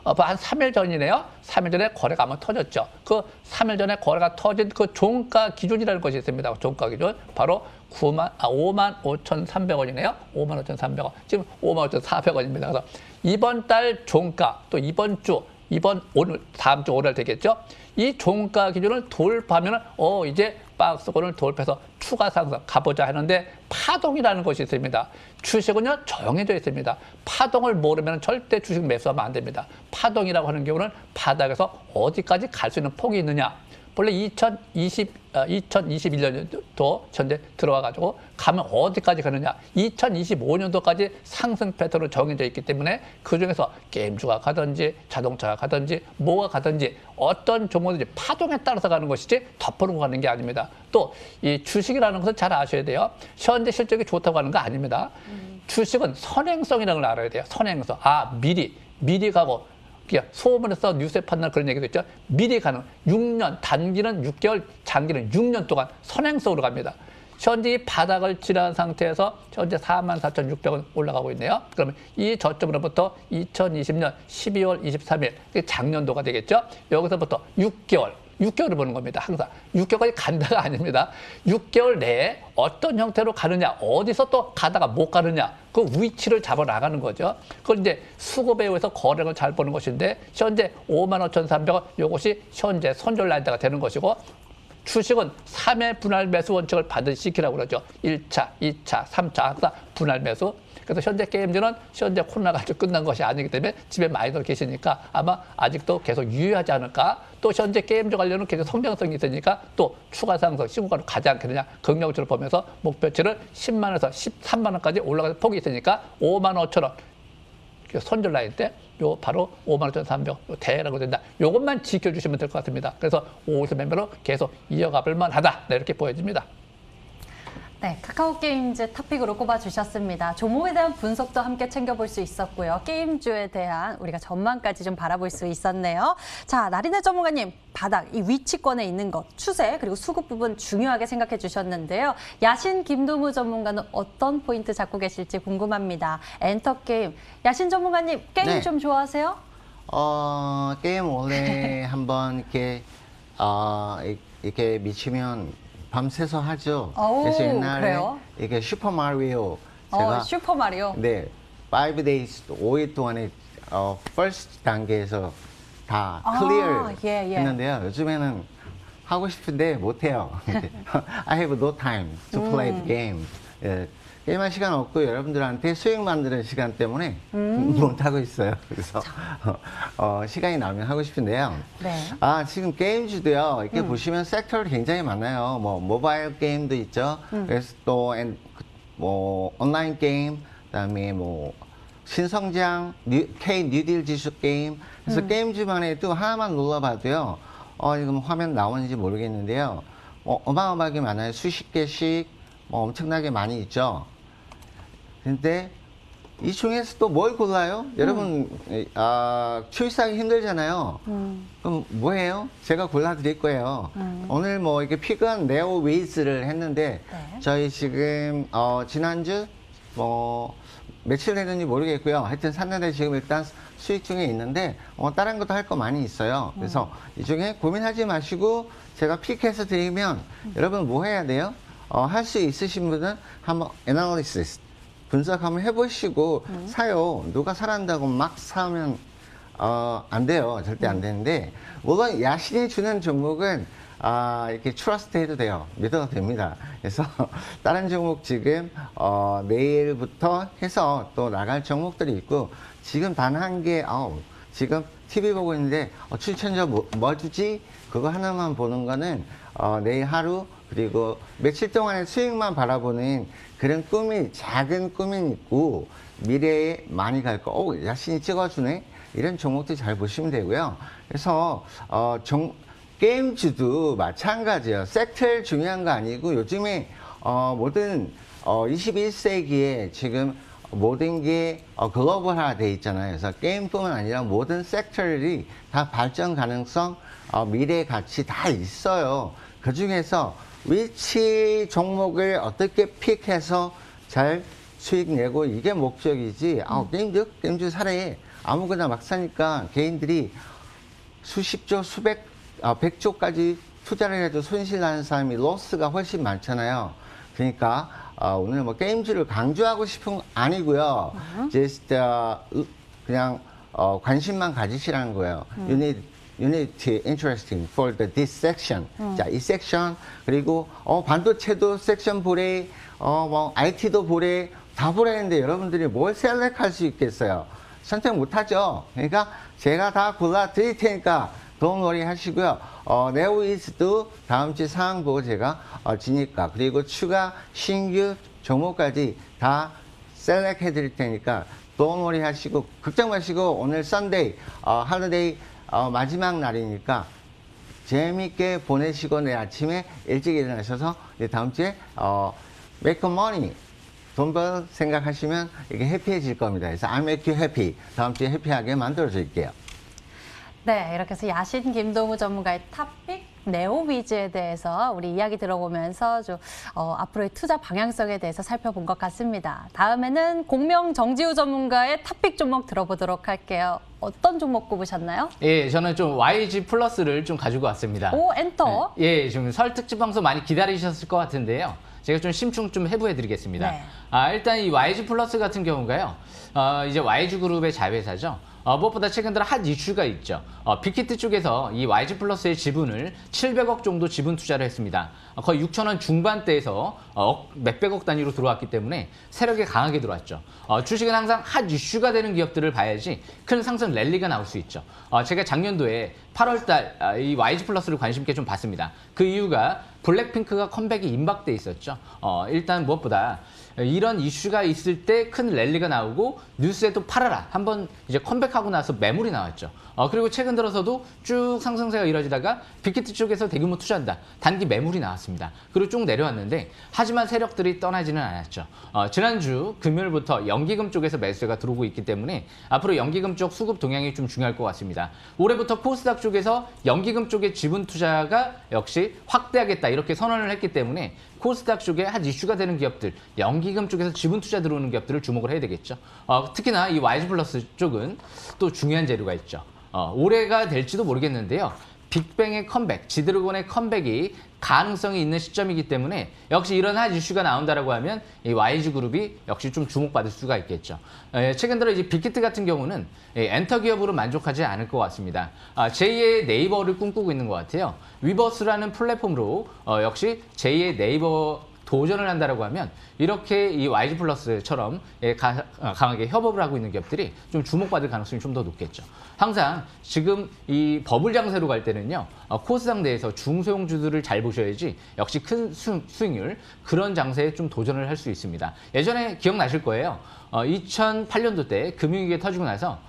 한 3일 전이네요. 3일 전에 거래가 한번 터졌죠. 그 3일 전에 거래가 터진 그 종가 기준이라는 것이 있습니다. 종가 기준. 바로 55,300원이네요. 55,300원. 지금 55,400원입니다. 그래서 이번 달 종가, 또 이번 주, 오늘, 다음 주 월요일 되겠죠. 이 종가 기준을 돌파하면 이제 박스권을 돌파해서 추가 상승 가보자 하는데 파동이라는 것이 있습니다. 주식은요 정해져 있습니다. 파동을 모르면 절대 주식 매수하면 안 됩니다. 파동이라고 하는 경우는 바닥에서 어디까지 갈 수 있는 폭이 있느냐. 본래 2021년도 현재 들어와가지고 가면 어디까지 가느냐. 2025년도까지 상승 패턴으로 정해져 있기 때문에 그중에서 게임주가 가든지 자동차가 가든지 뭐가 가든지 어떤 종목든지 파동에 따라서 가는 것이지 덮어놓고 가는 게 아닙니다. 또 이 주식이라는 것은 잘 아셔야 돼요. 현재 실적이 좋다고 하는 거 아닙니다. 주식은 선행성이라는 걸 알아야 돼요. 선행성. 미리 가고 소문에서 뉴스에 판단 그런 얘기도 있죠. 미리 가는 6년, 단기는 6개월, 장기는 6년 동안 선행성으로 갑니다. 현재 이 바닥을 지난 상태에서 현재 44,600원 올라가고 있네요. 그러면 이 저점으로부터 2020년 12월 23일, 작년도가 되겠죠. 여기서부터 6개월을 보는 겁니다. 항상 6개월까지 간다가 아닙니다. 6개월 내에 어떤 형태로 가느냐, 어디서 또 가다가 못 가느냐, 그 위치를 잡아 나가는 거죠. 그걸 이제 수급에 의해서 거래를 잘 보는 것인데 현재 55,300원 이것이 현재 손절 라인대가 되는 것이고 주식은 3회 분할 매수 원칙을 반드시 지키라고 그러죠. 1차, 2차, 3차 항상 분할 매수. 그래서 현재 게임주는 현재 코로나가 아직 끝난 것이 아니기 때문에 집에 많이들 계시니까 아마 아직도 계속 유효하지 않을까. 또 현재 게임주 관련은 계속 성장성이 있으니까 또 추가 상승 시공가로 가지 않겠느냐. 긍정적으로 보면서 목표치를 10만 원에서 13만 원까지 올라갈 폭이 있으니까 5만 5천 원. 손절 라인 때 요 바로 55,300 대라고 된다. 요것만 지켜주시면 될 것 같습니다. 그래서 5수 매매로 계속 이어가볼 만하다. 네, 이렇게 보여집니다. 네, 카카오 게임즈 토픽으로 꼽아주셨습니다. 종목에 대한 분석도 함께 챙겨볼 수 있었고요. 게임주에 대한 우리가 전망까지 좀 바라볼 수 있었네요. 자, 나린의 전문가님, 바닥, 이 위치권에 있는 것, 추세, 그리고 수급 부분 중요하게 생각해 주셨는데요. 야신 김도무 전문가는 어떤 포인트 잡고 계실지 궁금합니다. 엔터게임, 야신 전문가님, 게임 네. 좀 좋아하세요? 게임 원래 한번 이렇게 미치면 밤새서 하죠. 오, 그래서 옛날에 그래요? 이게 슈퍼 마리오 제가 슈퍼 마리오. 네, 5days 5일 동안에 first 단계에서 다 클리어 예. 했는데요. 요즘에는 하고 싶은데 못 해요. I have no time to play the game. 예, 게임할 시간 없고 여러분들한테 수익 만드는 시간 때문에 못 하고 있어요. 그래서 시간이 나면 하고 싶은데요. 네. 지금 게임주도요. 이렇게 보시면 섹터를 굉장히 많아요. 뭐 모바일 게임도 있죠. 그래서 또 뭐 온라인 게임, 그다음에 뭐 신성장, K 뉴딜 지수 게임. 그래서 게임주만 해도 하나만 눌러봐도요. 지금 화면 나오는지 모르겠는데요. 어마어마하게 많아요. 수십 개씩 엄청나게 많이 있죠. 근데 이 중에서 또 뭘 골라요? 여러분, 초이스하기 힘들잖아요. 그럼 뭐예요? 제가 골라드릴 거예요. 오늘 뭐 이렇게 픽은 네오 위즈를 했는데, 네. 저희 지금, 지난주, 며칠 됐는지 모르겠고요. 하여튼 샀는데 지금 일단 수익 중에 있는데, 다른 것도 할 거 많이 있어요. 그래서 이 중에 고민하지 마시고, 제가 픽해서 드리면, 여러분 뭐 해야 돼요? 할 수 있으신 분은 한번 애널리시스 분석 한번 해보시고 사요. 누가 사란다고 막 사면 안 돼요. 절대 안 되는데 물론 야신이 주는 종목은 이렇게 트러스트 해도 돼요. 믿어도 됩니다. 그래서 다른 종목 지금 내일부터 해서 또 나갈 종목들이 있고 지금 단 한 개 지금 TV 보고 있는데 추천자 뭐 주지? 그거 하나만 보는 거는 내일 하루 그리고 며칠 동안의 수익만 바라보는 그런 작은 꿈이 있고 미래에 많이 갈 거. 야신이 찍어주네. 이런 종목도 잘 보시면 되고요. 그래서 게임주도 마찬가지예요. 섹터를 중요한 거 아니고 요즘에 모든 21세기에 지금 모든 게 글로벌화 돼 있잖아요. 그래서 게임뿐만 아니라 모든 섹터들이 다 발전 가능성, 미래 가치 다 있어요. 그 중에서 위치 종목을 어떻게 픽해서 잘 수익 내고 이게 목적이지. 게임주 사례 아무거나 막 사니까 개인들이 수십조, 백조까지 투자를 해도 손실 나는 사람이 로스가 훨씬 많잖아요. 그러니까 오늘 뭐 게임주를 강조하고 싶은 거 아니고요. just 그냥 관심만 가지시라는 거예요. You need to interesting for this section. 자, 이 섹션 그리고 반도체도 섹션 보래, 뭐 IT도 보래, 다 보래는데 여러분들이 뭘 셀렉할 수 있겠어요? 선택 못 하죠. 그러니까 제가 다 골라 드릴 테니까 도움놀이 하시고요. 네오이스도 다음 주 상황 보고 제가 지니까 그리고 추가 신규 종목까지 다 셀렉 해드릴 테니까 도움놀이 하시고 걱정 마시고 오늘 썬데이, 할리데이 마지막 날이니까 재미있게 보내시고 내일 아침에 일찍 일어나셔서 다음 주에 make money 돈 벌 생각하시면 이게 해피해질 겁니다. 그래서 I make you happy. 다음 주에 해피하게 만들어 드릴게요. 네, 이렇게 해서 야신 김동우 전문가의 탑픽 네오비즈에 대해서 우리 이야기 들어보면서 좀 앞으로의 투자 방향성에 대해서 살펴본 것 같습니다. 다음에는 공명 정지우 전문가의 탑픽 종목 들어보도록 할게요. 어떤 종목 꼽으셨나요? 예, 저는 좀 YG 플러스를 좀 가지고 왔습니다. 오, 엔터. 예, 지금 설 특집 방송 많이 기다리셨을 것 같은데요. 제가 좀 심층 좀 해부해 드리겠습니다. 네. 일단 이 YG 플러스 같은 경우가요. 이제 YG 그룹의 자회사죠. 무엇보다 최근 들어 핫 이슈가 있죠. 빅히트 쪽에서 이 YG 플러스의 지분을 700억 정도 지분 투자를 했습니다. 거의 6천원 중반대에서 몇백억 단위로 들어왔기 때문에 세력이 강하게 들어왔죠. 주식은 항상 핫 이슈가 되는 기업들을 봐야지 큰 상승 랠리가 나올 수 있죠. 제가 작년도에 8월달 이 YG 플러스를 관심 있게 좀 봤습니다. 그 이유가 블랙핑크가 컴백이 임박돼 있었죠. 일단 무엇보다 이런 이슈가 있을 때 큰 랠리가 나오고 뉴스에도 팔아라 한번 이제 컴백하고 나서 매물이 나왔죠. 그리고 최근 들어서도 쭉 상승세가 이뤄지다가 빅히트 쪽에서 대규모 투자한다. 단기 매물이 나왔습니다. 그리고 쭉 내려왔는데 하지만 세력들이 떠나지는 않았죠. 지난주 금요일부터 연기금 쪽에서 매수가 들어오고 있기 때문에 앞으로 연기금 쪽 수급 동향이 좀 중요할 것 같습니다. 올해부터 코스닥 쪽에서 연기금 쪽의 지분 투자가 역시 확대하겠다 이렇게 선언을 했기 때문에 코스닥 쪽에 한 이슈가 되는 기업들, 연기금 쪽에서 지분 투자 들어오는 기업들을 주목을 해야 되겠죠. 특히나 이 YG 플러스 쪽은 또 중요한 재료가 있죠. 올해가 될지도 모르겠는데요. 빅뱅의 컴백, 지드래곤의 컴백이 가능성이 있는 시점이기 때문에 역시 이런 한 이슈가 나온다라고 하면 이 YG 그룹이 역시 좀 주목받을 수가 있겠죠. 최근 들어 이제 빅히트 같은 경우는 엔터 기업으로 만족하지 않을 것 같습니다. 제2의 네이버를 꿈꾸고 있는 것 같아요. 위버스라는 플랫폼으로 역시 제2의 네이버 도전을 한다라고 하면 이렇게 이 YG 플러스처럼 강하게 협업을 하고 있는 기업들이 좀 주목받을 가능성이 좀 더 높겠죠. 항상 지금 이 버블 장세로 갈 때는요. 코스닥 내에서 중소형주들을 잘 보셔야지 역시 큰 수익률 그런 장세에 좀 도전을 할 수 있습니다. 예전에 기억나실 거예요. 2008년도 때 금융위기 터지고 나서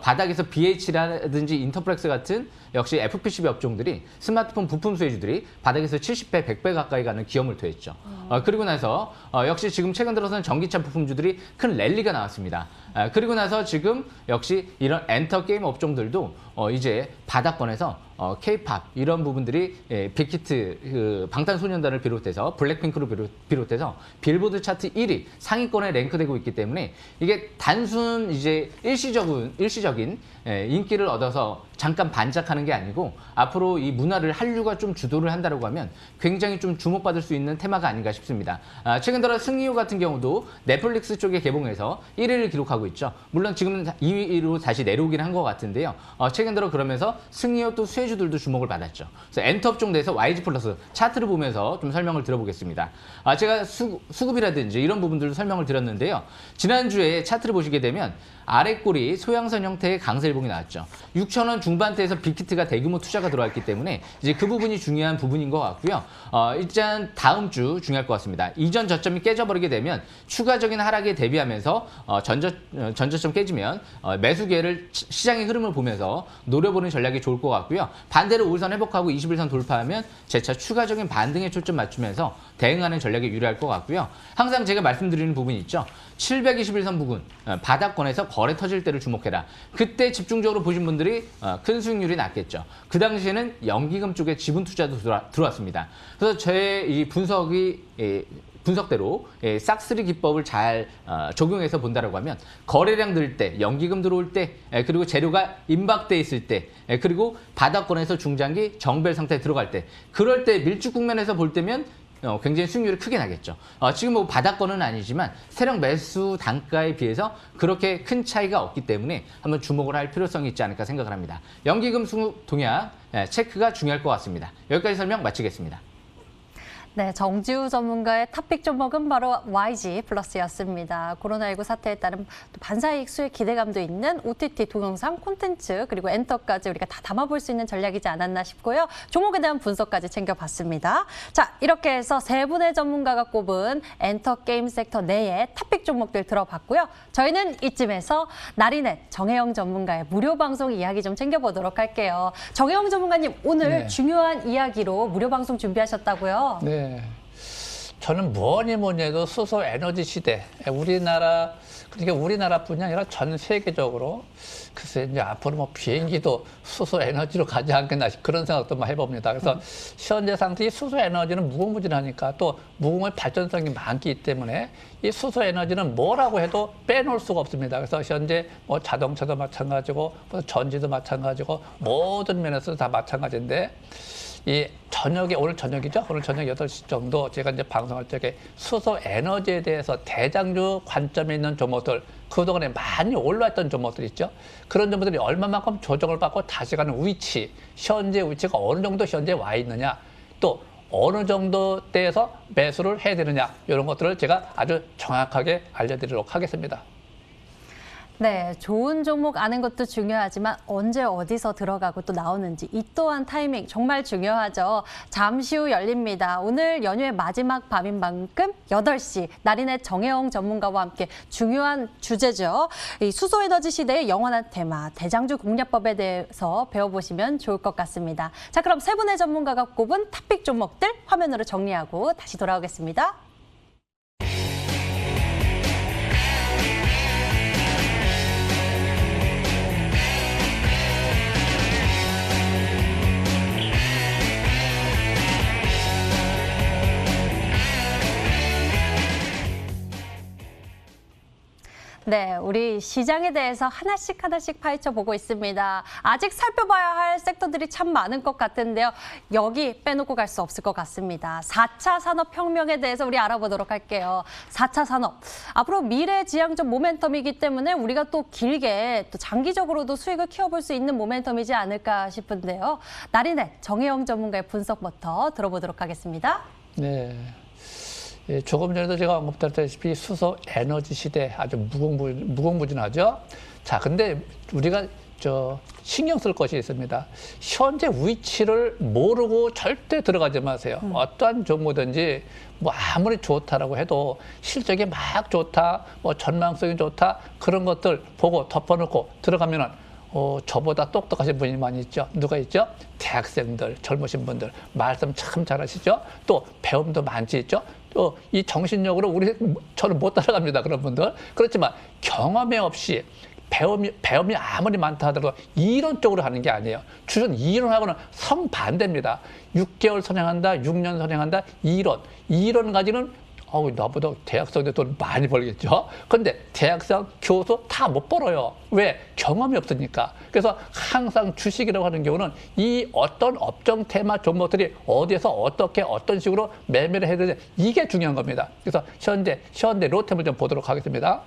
바닥에서 BH라든지 인터플렉스 같은 역시 FPCB 업종들이 스마트폰 부품 수혜주들이 바닥에서 70배, 100배 가까이 가는 기염을 토했죠. 그리고 나서 역시 지금 최근 들어서는 전기차 부품주들이 큰 랠리가 나왔습니다. 그리고 나서 지금 역시 이런 엔터 게임 업종들도 이제 바닥권에서 K-팝 이런 부분들이 빅히트 방탄소년단을 비롯해서 블랙핑크를 비롯해서 빌보드 차트 1위 상위권에 랭크되고 있기 때문에 이게 단순 이제 일시적인 인기를 얻어서 잠깐 반짝하는 게 아니고 앞으로 이 문화를 한류가 좀 주도를 한다고 하면 굉장히 좀 주목받을 수 있는 테마가 아닌가 싶습니다. 최근 들어 승리호 같은 경우도 넷플릭스 쪽에 개봉해서 1위를 기록하고 있죠. 물론 지금은 2위로 다시 내려오긴 한 것 같은데요. 최근 들어 그러면서 승리호 또 수혜주들도 주목을 받았죠. 그래서 엔터 업종 내에서 YG 플러스 차트를 보면서 좀 설명을 드려보겠습니다. 제가 수급이라든지 이런 부분들도 설명을 드렸는데요. 지난주에 차트를 보시게 되면 아래 꼬리 소양선 형태의 강세일봉이 나왔죠. 6,000원 중반대에서 빅히트가 대규모 투자가 들어왔기 때문에 이제 그 부분이 중요한 부분인 것 같고요. 일단 다음 주 중요할 것 같습니다. 이전 저점이 깨져버리게 되면 추가적인 하락에 대비하면서 전저점 깨지면 매수 기회를 시장의 흐름을 보면서 노려보는 전략이 좋을 것 같고요. 반대로 5일선 회복하고 21선 돌파하면 재차 추가적인 반등에 초점 맞추면서 대응하는 전략이 유리할 것 같고요. 항상 제가 말씀드리는 부분이 있죠. 721선 부근 바닥권에서 거래 터질 때를 주목해라. 그때 집중적으로 보신 분들이 큰 수익률이 났겠죠. 그 당시에는 연기금 쪽에 지분 투자도 들어왔습니다. 그래서 제 이 분석대로 싹쓸이 기법을 잘 적용해서 본다라고 하면 거래량 들 때, 연기금 들어올 때, 그리고 재료가 임박돼 있을 때, 그리고 바닥권에서 중장기 정벨 상태에 들어갈 때, 그럴 때 밀집 국면에서 볼 때면 굉장히 수익률이 크게 나겠죠. 지금 뭐 바닥권은 아니지만 세력 매수 단가에 비해서 그렇게 큰 차이가 없기 때문에 한번 주목을 할 필요성이 있지 않을까 생각을 합니다. 연기금 수급 동향 체크가 중요할 것 같습니다. 여기까지 설명 마치겠습니다. 네, 정지우 전문가의 탑픽 종목은 바로 YG 플러스였습니다. 코로나19 사태에 따른 반사이익 수의 기대감도 있는 OTT 동영상 콘텐츠 그리고 엔터까지 우리가 다 담아볼 수 있는 전략이지 않았나 싶고요. 종목에 대한 분석까지 챙겨봤습니다. 자, 이렇게 해서 세 분의 전문가가 꼽은 엔터 게임 섹터 내의 탑픽 종목들 들어봤고요. 저희는 이쯤에서 나리넷 정혜영 전문가의 무료 방송 이야기 좀 챙겨보도록 할게요. 정혜영 전문가님, 오늘 중요한 이야기로 무료 방송 준비하셨다고요? 네. 저는 뭐니 해도 수소 에너지 시대, 그러니까 우리나라뿐이 아니라 전 세계적으로 글쎄 이제 앞으로 뭐 비행기도 수소 에너지로 가지 않겠나 그런 생각도 막 해봅니다. 그래서 현재 상태 수소 에너지는 무궁무진하니까 또 무궁의 발전성이 많기 때문에 이 수소 에너지는 뭐라고 해도 빼놓을 수가 없습니다. 그래서 현재 뭐 자동차도 마찬가지고 뭐 전지도 마찬가지고 모든 면에서 다 마찬가지인데 이 저녁에, 오늘 저녁이죠? 오늘 저녁 8시 정도 제가 이제 방송할 적에 수소 에너지에 대해서 대장주 관점에 있는 종목들, 그동안에 많이 올라왔던 종목들 있죠? 그런 종목들이 얼마만큼 조정을 받고 다시 가는 위치, 현재 위치가 어느 정도 현재 와 있느냐, 또 어느 정도 때에서 매수를 해야 되느냐, 이런 것들을 제가 아주 정확하게 알려드리도록 하겠습니다. 네, 좋은 종목 아는 것도 중요하지만 언제 어디서 들어가고 또 나오는지 이 또한 타이밍 정말 중요하죠. 잠시 후 열립니다. 오늘 연휴의 마지막 밤인 만큼 8시 나린의 정혜영 전문가와 함께 중요한 주제죠. 이 수소에너지 시대의 영원한 테마 대장주 공략법에 대해서 배워보시면 좋을 것 같습니다. 자, 그럼 세 분의 전문가가 꼽은 탑픽 종목들 화면으로 정리하고 다시 돌아오겠습니다. 네, 우리 시장에 대해서 하나씩 파헤쳐 보고 있습니다. 아직 살펴봐야 할 섹터들이 참 많은 것 같은데요. 여기 빼놓고 갈 수 없을 것 같습니다. 4차 산업혁명에 대해서 우리 알아보도록 할게요. 4차 산업. 앞으로 미래지향적 모멘텀이기 때문에 우리가 또 길게 또 장기적으로도 수익을 키워볼 수 있는 모멘텀이지 않을까 싶은데요. 나린의 정혜영 전문가의 분석부터 들어보도록 하겠습니다. 네. 예, 조금 전에도 제가 언급드렸다시피 수소 에너지 시대 아주 무궁무진하죠. 자, 근데 우리가 신경 쓸 것이 있습니다. 현재 위치를 모르고 절대 들어가지 마세요. 어떠한 종목든지 뭐 아무리 좋다라고 해도 실적이 막 좋다, 뭐 전망성이 좋다, 그런 것들 보고 덮어놓고 들어가면은 저보다 똑똑하신 분이 많이 있죠. 누가 있죠? 대학생들, 젊으신 분들. 말씀 참 잘하시죠? 또 배움도 많지 있죠? 또 이 정신력으로 저는 못 따라갑니다. 그런 분들. 그렇지만 경험이 없이 배움이 아무리 많다 하더라도 이론적으로 하는 게 아니에요. 주전 이론하고는 성반대입니다. 6개월 선행한다, 6년 선행한다, 이론 가지고는 나보다 대학생들 돈 많이 벌겠죠. 근데 대학생, 교수 다 못 벌어요. 왜? 경험이 없으니까. 그래서 항상 주식이라고 하는 경우는 이 어떤 업종 테마 종목들이 어디에서 어떻게 어떤 식으로 매매를 해야 되는지 이게 중요한 겁니다. 그래서 현재 롯데를 좀 보도록 하겠습니다.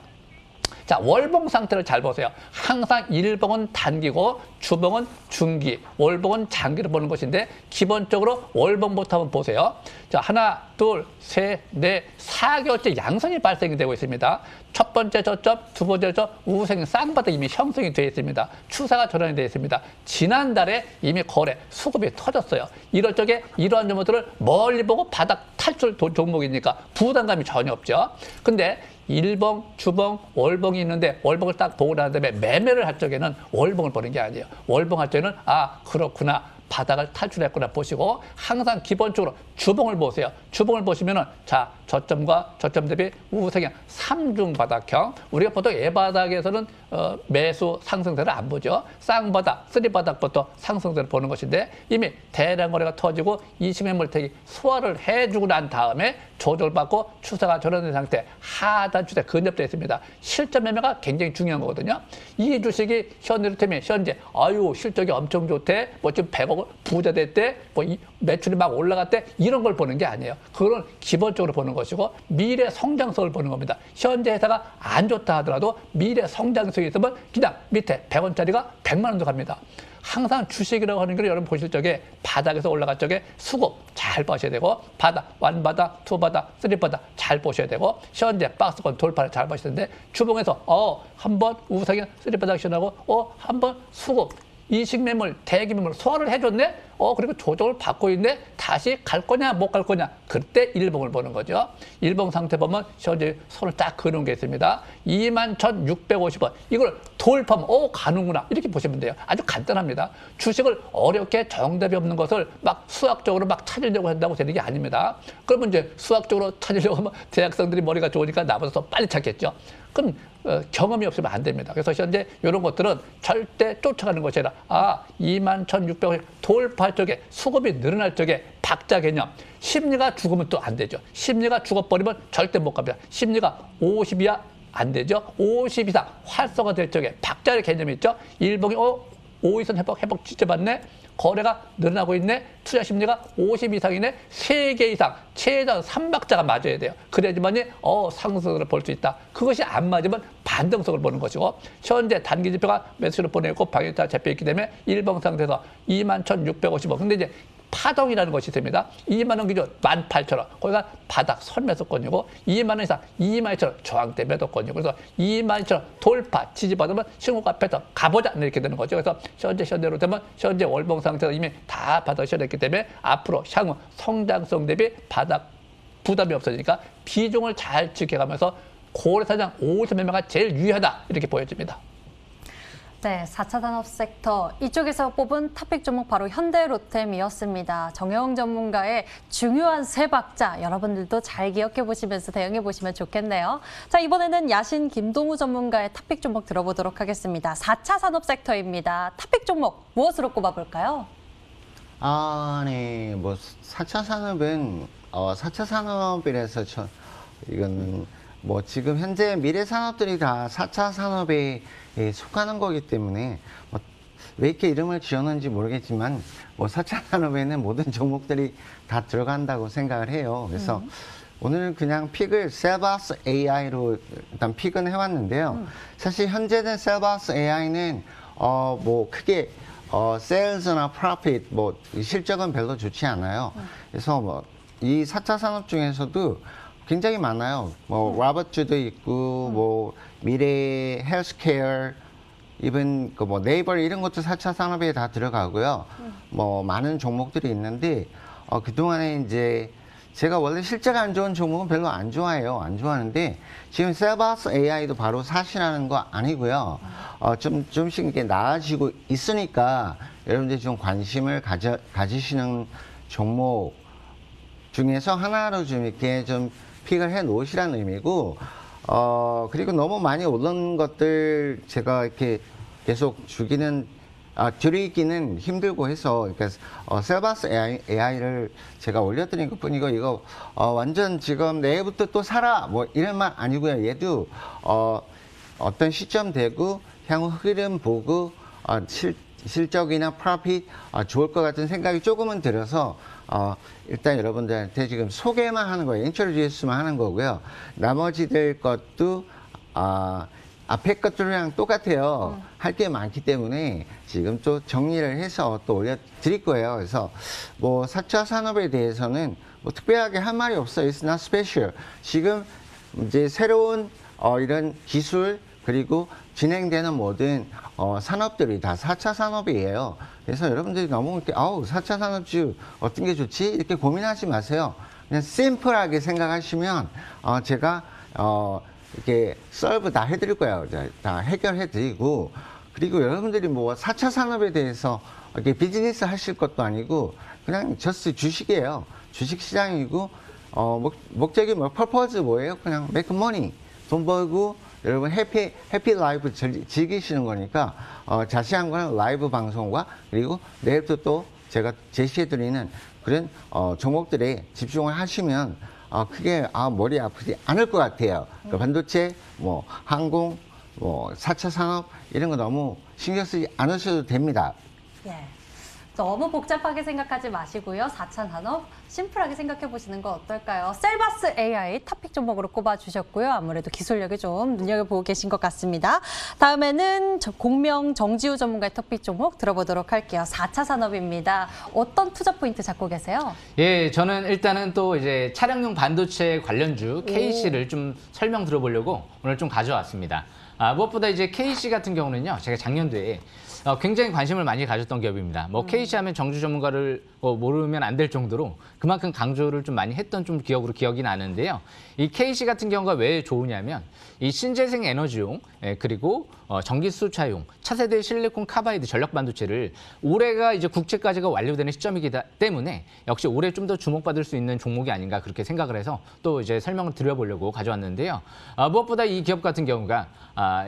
자, 월봉 상태를 잘 보세요. 항상 일봉은 단기고 주봉은 중기, 월봉은 장기를 보는 것인데 기본적으로 월봉부터 한번 보세요. 자, 하나, 둘, 셋, 넷, 4개월째 양성이 발생이 되고 있습니다. 첫 번째 저점, 두 번째 저점, 우생 쌍바닥 이미 형성이 되어 있습니다. 추세가 전환이 되어 있습니다. 지난달에 이미 거래, 수급이 터졌어요. 이럴 적에 이러한 종목들을 멀리 보고 바닥 탈출 종목이니까 부담감이 전혀 없죠. 근데 일봉, 주봉, 월봉이 있는데 월봉을 딱 보고 난 다음에 매매를 할 적에는 월봉을 보는 게 아니에요. 월봉 할 적에는 그렇구나. 바닥을 탈출했구나 보시고 항상 기본적으로 주봉을 보세요. 주봉을 보시면은 자, 저점과 저점 대비 우상향 3중 바닥형. 우리가 보통 예바닥에서는 매수 상승세를 안 보죠. 쌍바닥, 쓰리바닥부터 상승세를 보는 것인데 이미 대량 거래가 터지고 이심의 물택이 소화를 해주고 난 다음에 조정을 받고 추세가 전환된 상태, 하단 추세 근접되어 있습니다. 실전 매매가 굉장히 중요한 거거든요. 이 주식이 현이를테면 현재 실적이 엄청 좋대, 뭐 지금 100억 부자 됐대, 뭐 매출이 막 올라갔대, 이런 걸 보는 게 아니에요. 그거는 기본적으로 보는 것이고 미래 성장성을 보는 겁니다. 현재 회사가 안 좋다 하더라도 미래 성장성이 있으면 그냥 밑에 100원짜리가 100만 원도 갑니다. 항상 주식이라고 하는 걸 여러분 보실 적에 바닥에서 올라갈 적에 수급 잘 보셔야 되고 바닥, 완바닥, 투바닥, 쓰리바닥 잘 보셔야 되고 현재 박스권 돌파를 잘 보셔야 되는데 주봉에서 한번 우상향 쓰리바닥 시전하고 한번 수급 이식 매물, 대기 매물 소화를 해줬네? 그리고 조정을 받고 있네? 다시 갈 거냐, 못 갈 거냐? 그때 일봉을 보는 거죠. 일봉 상태 보면 현재 손을 딱 그는 게 있습니다. 21,650원. 이걸 돌파하면, 가는구나. 이렇게 보시면 돼요. 아주 간단합니다. 주식을 어렵게 정답이 없는 것을 막 수학적으로 막 찾으려고 한다고 되는 게 아닙니다. 그러면 이제 수학적으로 찾으려고 하면 대학생들이 머리가 좋으니까 나보다 더 빨리 찾겠죠. 그럼 경험이 없으면 안 됩니다. 그래서 현재 이런 것들은 절대 쫓아가는 것이 아니라 21,600원 돌파할 적에 수급이 늘어날 적에 박자 개념. 심리가 죽으면 또 안 되죠. 심리가 죽어버리면 절대 못 갑니다. 심리가 50이야 안 되죠. 50 이상 활성화될 적에 박자의 개념이 있죠. 일봉이 5일선 회복 지켜봤네. 거래가 늘어나고 있네. 투자 심리가 50 이상이네. 3개 이상 최단 3박자가 맞아야 돼요. 그래야지만이 상승을 볼 수 있다. 그것이 안 맞으면 반등성을 보는 것이고, 현재 단기 지표가 매수를 보내고 방향이 잡혀있기 때문에 일봉 상태에서 21,650원. 근데 이제 파동이라는 것이 있습니다. 2만 원 기준 18,000원. 거기가 바닥 선매수권이고 2만 원 이상 22,000원 저항대 매도권이고, 그래서 22,000원 돌파 지지받으면 신고가 앞에서 가보자 이렇게 되는 거죠. 그래서 현재로 되면 현재 월봉 상태에서 이미 다 바닥 시작했기 때문에 앞으로 향후 성장성 대비 바닥 부담이 없어지니까 비중을 잘 지켜가면서 고래사장 5선 매매가 제일 유의하다 이렇게 보여집니다. 네, 4차 산업 섹터 이쪽에서 뽑은 탑픽 종목 바로 현대로템이었습니다. 정혜영 전문가의 중요한 세 박자 여러분들도 잘 기억해 보시면서 대응해 보시면 좋겠네요. 자, 이번에는 야신 김동우 전문가의 탑픽 종목 들어보도록 하겠습니다. 4차 산업 섹터입니다. 탑픽 종목 무엇으로 꼽아볼까요? 네, 뭐 4차 산업은 4차 산업이라서 이거는 뭐 지금 현재 미래 산업들이 다 4차 산업에 속하는 거기 때문에 왜 이렇게 이름을 지었는지 모르겠지만 뭐 4차 산업에는 모든 종목들이 다 들어간다고 생각을 해요. 그래서 오늘 그냥 픽을 셀바스 AI로 일단 픽은 해왔는데요. 사실 현재는 셀바스 AI는 뭐 크게 세일즈나 프로핏 뭐 실적은 별로 좋지 않아요. 그래서 뭐 이 4차 산업 중에서도 굉장히 많아요. 뭐 로봇주도 있고 뭐 미래 헬스케어, 이번 그 뭐 네이버 이런 것도 4차 산업에 다 들어가고요. 뭐 많은 종목들이 있는데 그동안에 이제 제가 원래 실제가 안 좋은 종목은 별로 안 좋아해요. 안 좋아하는데 지금 셀바스 AI도 바로 사실하는 거 아니고요. 좀씩 이렇게 나아지고 있으니까 여러분들이 좀 관심을 가지시는 종목 중에서 하나로 좀 이렇게 좀 픽을 해 놓으시라는 의미고, 그리고 너무 많이 오른 것들 제가 이렇게 계속 드리기는 힘들고 해서, 그러니까 셀바스 AI를 제가 올려드린 것 뿐이고, 이거 완전 지금 내일부터 또 사라 뭐 이런 말 아니고요. 얘도 어떤 시점 되고 향후 흐름 보고 실적이나 프로핏 좋을 것 같은 생각이 조금은 들어서 일단 여러분들한테 지금 소개만 하는 거예요. 인트로듀스만 하는 거고요. 나머지들 것도 앞에 것들이랑 똑같아요. 할 게 많기 때문에 지금 또 정리를 해서 또 올려드릴 거예요. 그래서 뭐 4차 산업에 대해서는 뭐 특별하게 할 말이 없어요. It's not special. 지금 이제 새로운 이런 기술 그리고 진행되는 모든 산업들이 다 4차 산업이에요. 그래서 여러분들이 너무 이렇게 4차 산업주 어떤 게 좋지? 이렇게 고민하지 마세요. 그냥 심플하게 생각하시면 제가 이렇게 solve 다 해드릴 거예요. 다 해결해 드리고, 그리고 여러분들이 뭐 4차 산업에 대해서 이렇게 비즈니스 하실 것도 아니고 그냥 just 주식이에요. 주식 시장이고 목적이 뭐 purpose 뭐예요? 그냥 make money, 돈 벌고 여러분 해피 라이프 즐기시는 거니까 자세한 거는 라이브 방송과 그리고 내일부터 또 제가 제시해드리는 그런 종목들에 집중을 하시면 크게 머리 아프지 않을 것 같아요. 그 반도체, 뭐 항공, 뭐 4차 산업 이런 거 너무 신경 쓰지 않으셔도 됩니다. 예. 너무 복잡하게 생각하지 마시고요. 4차 산업 심플하게 생각해 보시는 거 어떨까요? 셀바스 AI 탑픽 종목으로 꼽아주셨고요. 아무래도 기술력이 좀 눈여겨보고 계신 것 같습니다. 다음에는 공명 정지우 전문가의 탑픽 종목 들어보도록 할게요. 4차 산업입니다. 어떤 투자 포인트 잡고 계세요? 예, 저는 일단은 또 이제 차량용 반도체 관련주 KC를 좀 설명 들어보려고 오늘 좀 가져왔습니다. 무엇보다 이제 KC 같은 경우는요, 제가 작년도에 굉장히 관심을 많이 가졌던 기업입니다. 뭐 KC 하면 정주 전문가를 모르면 안 될 정도로 그만큼 강조를 좀 많이 했던 좀 기업으로 기억이 나는데요. 이 KC 같은 경우가 왜 좋으냐면 이 신재생 에너지용 그리고 전기 수차용 차세대 실리콘 카바이드 전력 반도체를 올해가 이제 국제까지가 완료되는 시점이기 때문에 역시 올해 좀 더 주목받을 수 있는 종목이 아닌가 그렇게 생각을 해서 또 이제 설명을 드려보려고 가져왔는데요. 무엇보다 이 기업 같은 경우가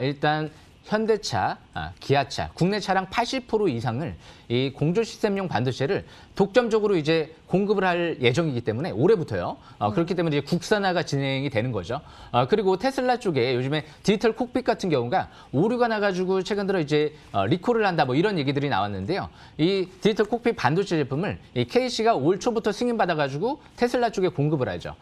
일단 현대차, 기아차, 국내 차량 80% 이상을 이 공조 시스템용 반도체를 독점적으로 이제 공급을 할 예정이기 때문에 올해부터요. 그렇기 때문에 이제 국산화가 진행이 되는 거죠. 그리고 테슬라 쪽에 요즘에 디지털 콕핏 같은 경우가 오류가 나가지고 최근 들어 이제 리콜을 한다 뭐 이런 얘기들이 나왔는데요. 이 디지털 콕핏 반도체 제품을 이 KC가 올 초부터 승인받아가지고 테슬라 쪽에 공급을 하죠.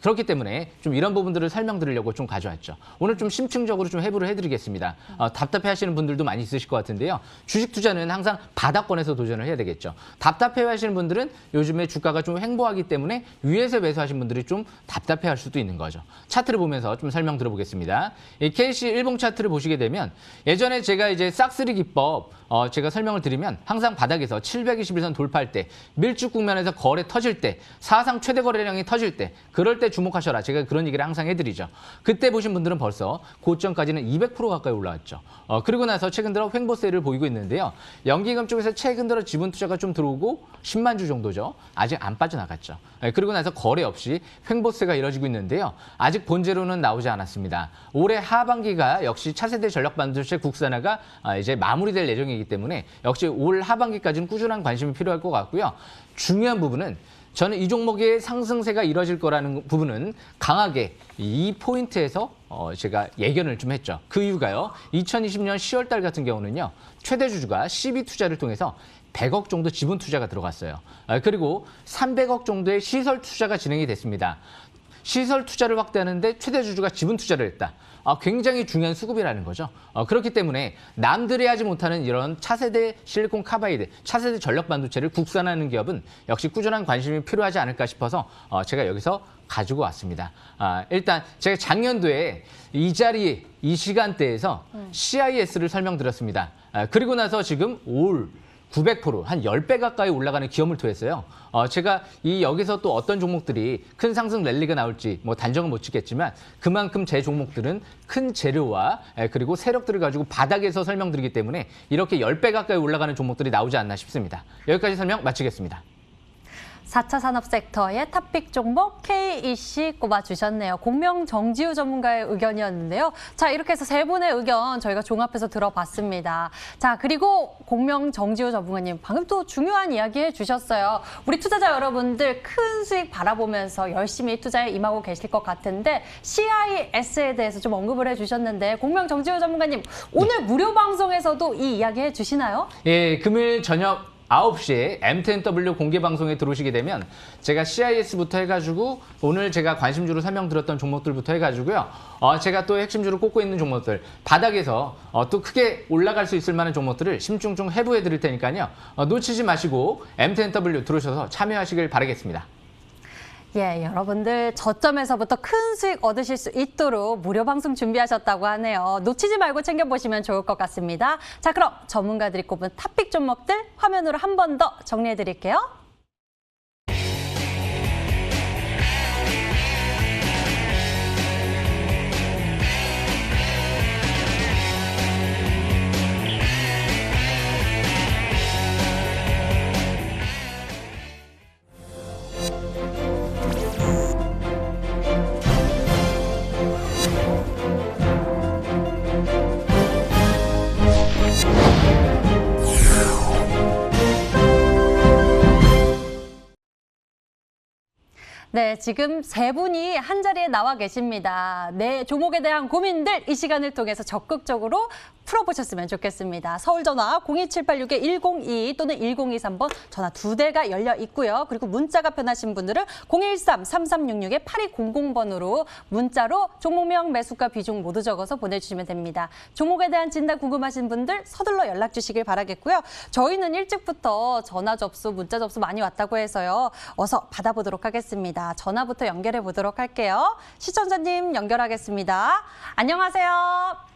그렇기 때문에 좀 이런 부분들을 설명드리려고 좀 가져왔죠. 오늘 좀 심층적으로 좀 해부를 해드리겠습니다. 답답해하시는 분들도 많이 있으실 것 같은데요. 주식 투자는 항상 바닥권에서 도전을 해야 되겠죠. 답답해하시는 분들은 요즘에 주가가 좀 횡보하기 때문에 위에서 매수하신 분들이 좀 답답해할 수도 있는 거죠. 차트를 보면서 좀 설명 들어보겠습니다. 이 KC 일봉 차트를 보시게 되면 예전에 제가 이제 싹쓸이 기법 제가 설명을 드리면 항상 바닥에서 721선 돌파할 때 밀집 국면에서 거래 터질 때 사상 최대 거래량이 터질 때 그럴 때 주목하셔라. 제가 그런 얘기를 항상 해드리죠. 그때 보신 분들은 벌써 고점까지는 200% 가까이 올라왔죠. 그리고 나서 최근 들어 횡보세를 보이고 있는데요. 연기금 쪽에서 최근 들어 지분 투자가 좀 들어오고 10만 주 정도죠. 아직 안 빠져나갔죠. 그리고 나서 거래 없이 횡보세가 이뤄지고 있는데요. 아직 본재로는 나오지 않았습니다. 올해 하반기가 역시 차세대 전력 반도체 국산화가 이제 마무리될 예정이기 때문에 역시 올 하반기까지는 꾸준한 관심이 필요할 것 같고요. 중요한 부분은 저는 이 종목의 상승세가 이뤄질 거라는 부분은 강하게 이 포인트에서 제가 예견을 좀 했죠. 그 이유가요. 2020년 10월 달 같은 경우는요. 최대 주주가 CB 투자를 통해서 100억 정도 지분 투자가 들어갔어요. 그리고 300억 정도의 시설 투자가 진행이 됐습니다. 시설 투자를 확대하는데 최대 주주가 지분 투자를 했다. 굉장히 중요한 수급이라는 거죠. 그렇기 때문에 남들이 하지 못하는 이런 차세대 실리콘 카바이드, 차세대 전력 반도체를 국산화하는 기업은 역시 꾸준한 관심이 필요하지 않을까 싶어서 제가 여기서 가지고 왔습니다. 일단 제가 작년도에 이 자리에 이 시간대에서 CIS를 설명드렸습니다. 그리고 나서 지금 올 900%, 한 10배 가까이 올라가는 기염을 토했어요. 제가 여기서 또 어떤 종목들이 큰 상승 랠리가 나올지 뭐 단정은 못 짓겠지만 그만큼 제 종목들은 큰 재료와 그리고 세력들을 가지고 바닥에서 설명드리기 때문에 이렇게 10배 가까이 올라가는 종목들이 나오지 않나 싶습니다. 여기까지 설명 마치겠습니다. 4차 산업 섹터의 탑픽 종목 KEC 꼽아주셨네요. 공명 정지우 전문가의 의견이었는데요. 자, 이렇게 해서 세 분의 의견 저희가 종합해서 들어봤습니다. 자, 그리고 공명 정지우 전문가님 방금 또 중요한 이야기 해주셨어요. 우리 투자자 여러분들 큰 수익 바라보면서 열심히 투자에 임하고 계실 것 같은데 CIS에 대해서 좀 언급을 해주셨는데 공명 정지우 전문가님 오늘 무료 방송에서도 이 이야기 해주시나요? 예, 금요일 저녁 9시에 M10W 공개 방송에 들어오시게 되면 제가 CIS부터 해가지고 오늘 제가 관심주로 설명드렸던 종목들부터 해가지고요. 제가 또 핵심주로 꼽고 있는 종목들 바닥에서 또 크게 올라갈 수 있을 만한 종목들을 심층중 해부해 드릴 테니까요. 놓치지 마시고 M10W 들어오셔서 참여하시길 바라겠습니다. 예, 여러분들 저점에서부터 큰 수익 얻으실 수 있도록 무료 방송 준비하셨다고 하네요. 놓치지 말고 챙겨보시면 좋을 것 같습니다. 자, 그럼 전문가들이 꼽은 탑픽 종목들 화면으로 한 번 더 정리해 드릴게요. 네, 지금 세 분이 한자리에 나와 계십니다. 내 종목에 대한 고민들 이 시간을 통해서 적극적으로 풀어보셨으면 좋겠습니다. 서울전화 02786-1022 또는 1023번 전화 2대가 열려 있고요. 그리고 문자가 편하신 분들은 013-3366-8200번으로 문자로 종목명, 매수가, 비중 모두 적어서 보내주시면 됩니다. 종목에 대한 진단 궁금하신 분들 서둘러 연락 주시길 바라겠고요. 저희는 일찍부터 전화 접수, 문자 접수 많이 왔다고 해서요. 어서 받아보도록 하겠습니다. 전화부터 연결해 보도록 할게요. 시청자님 연결하겠습니다. 안녕하세요.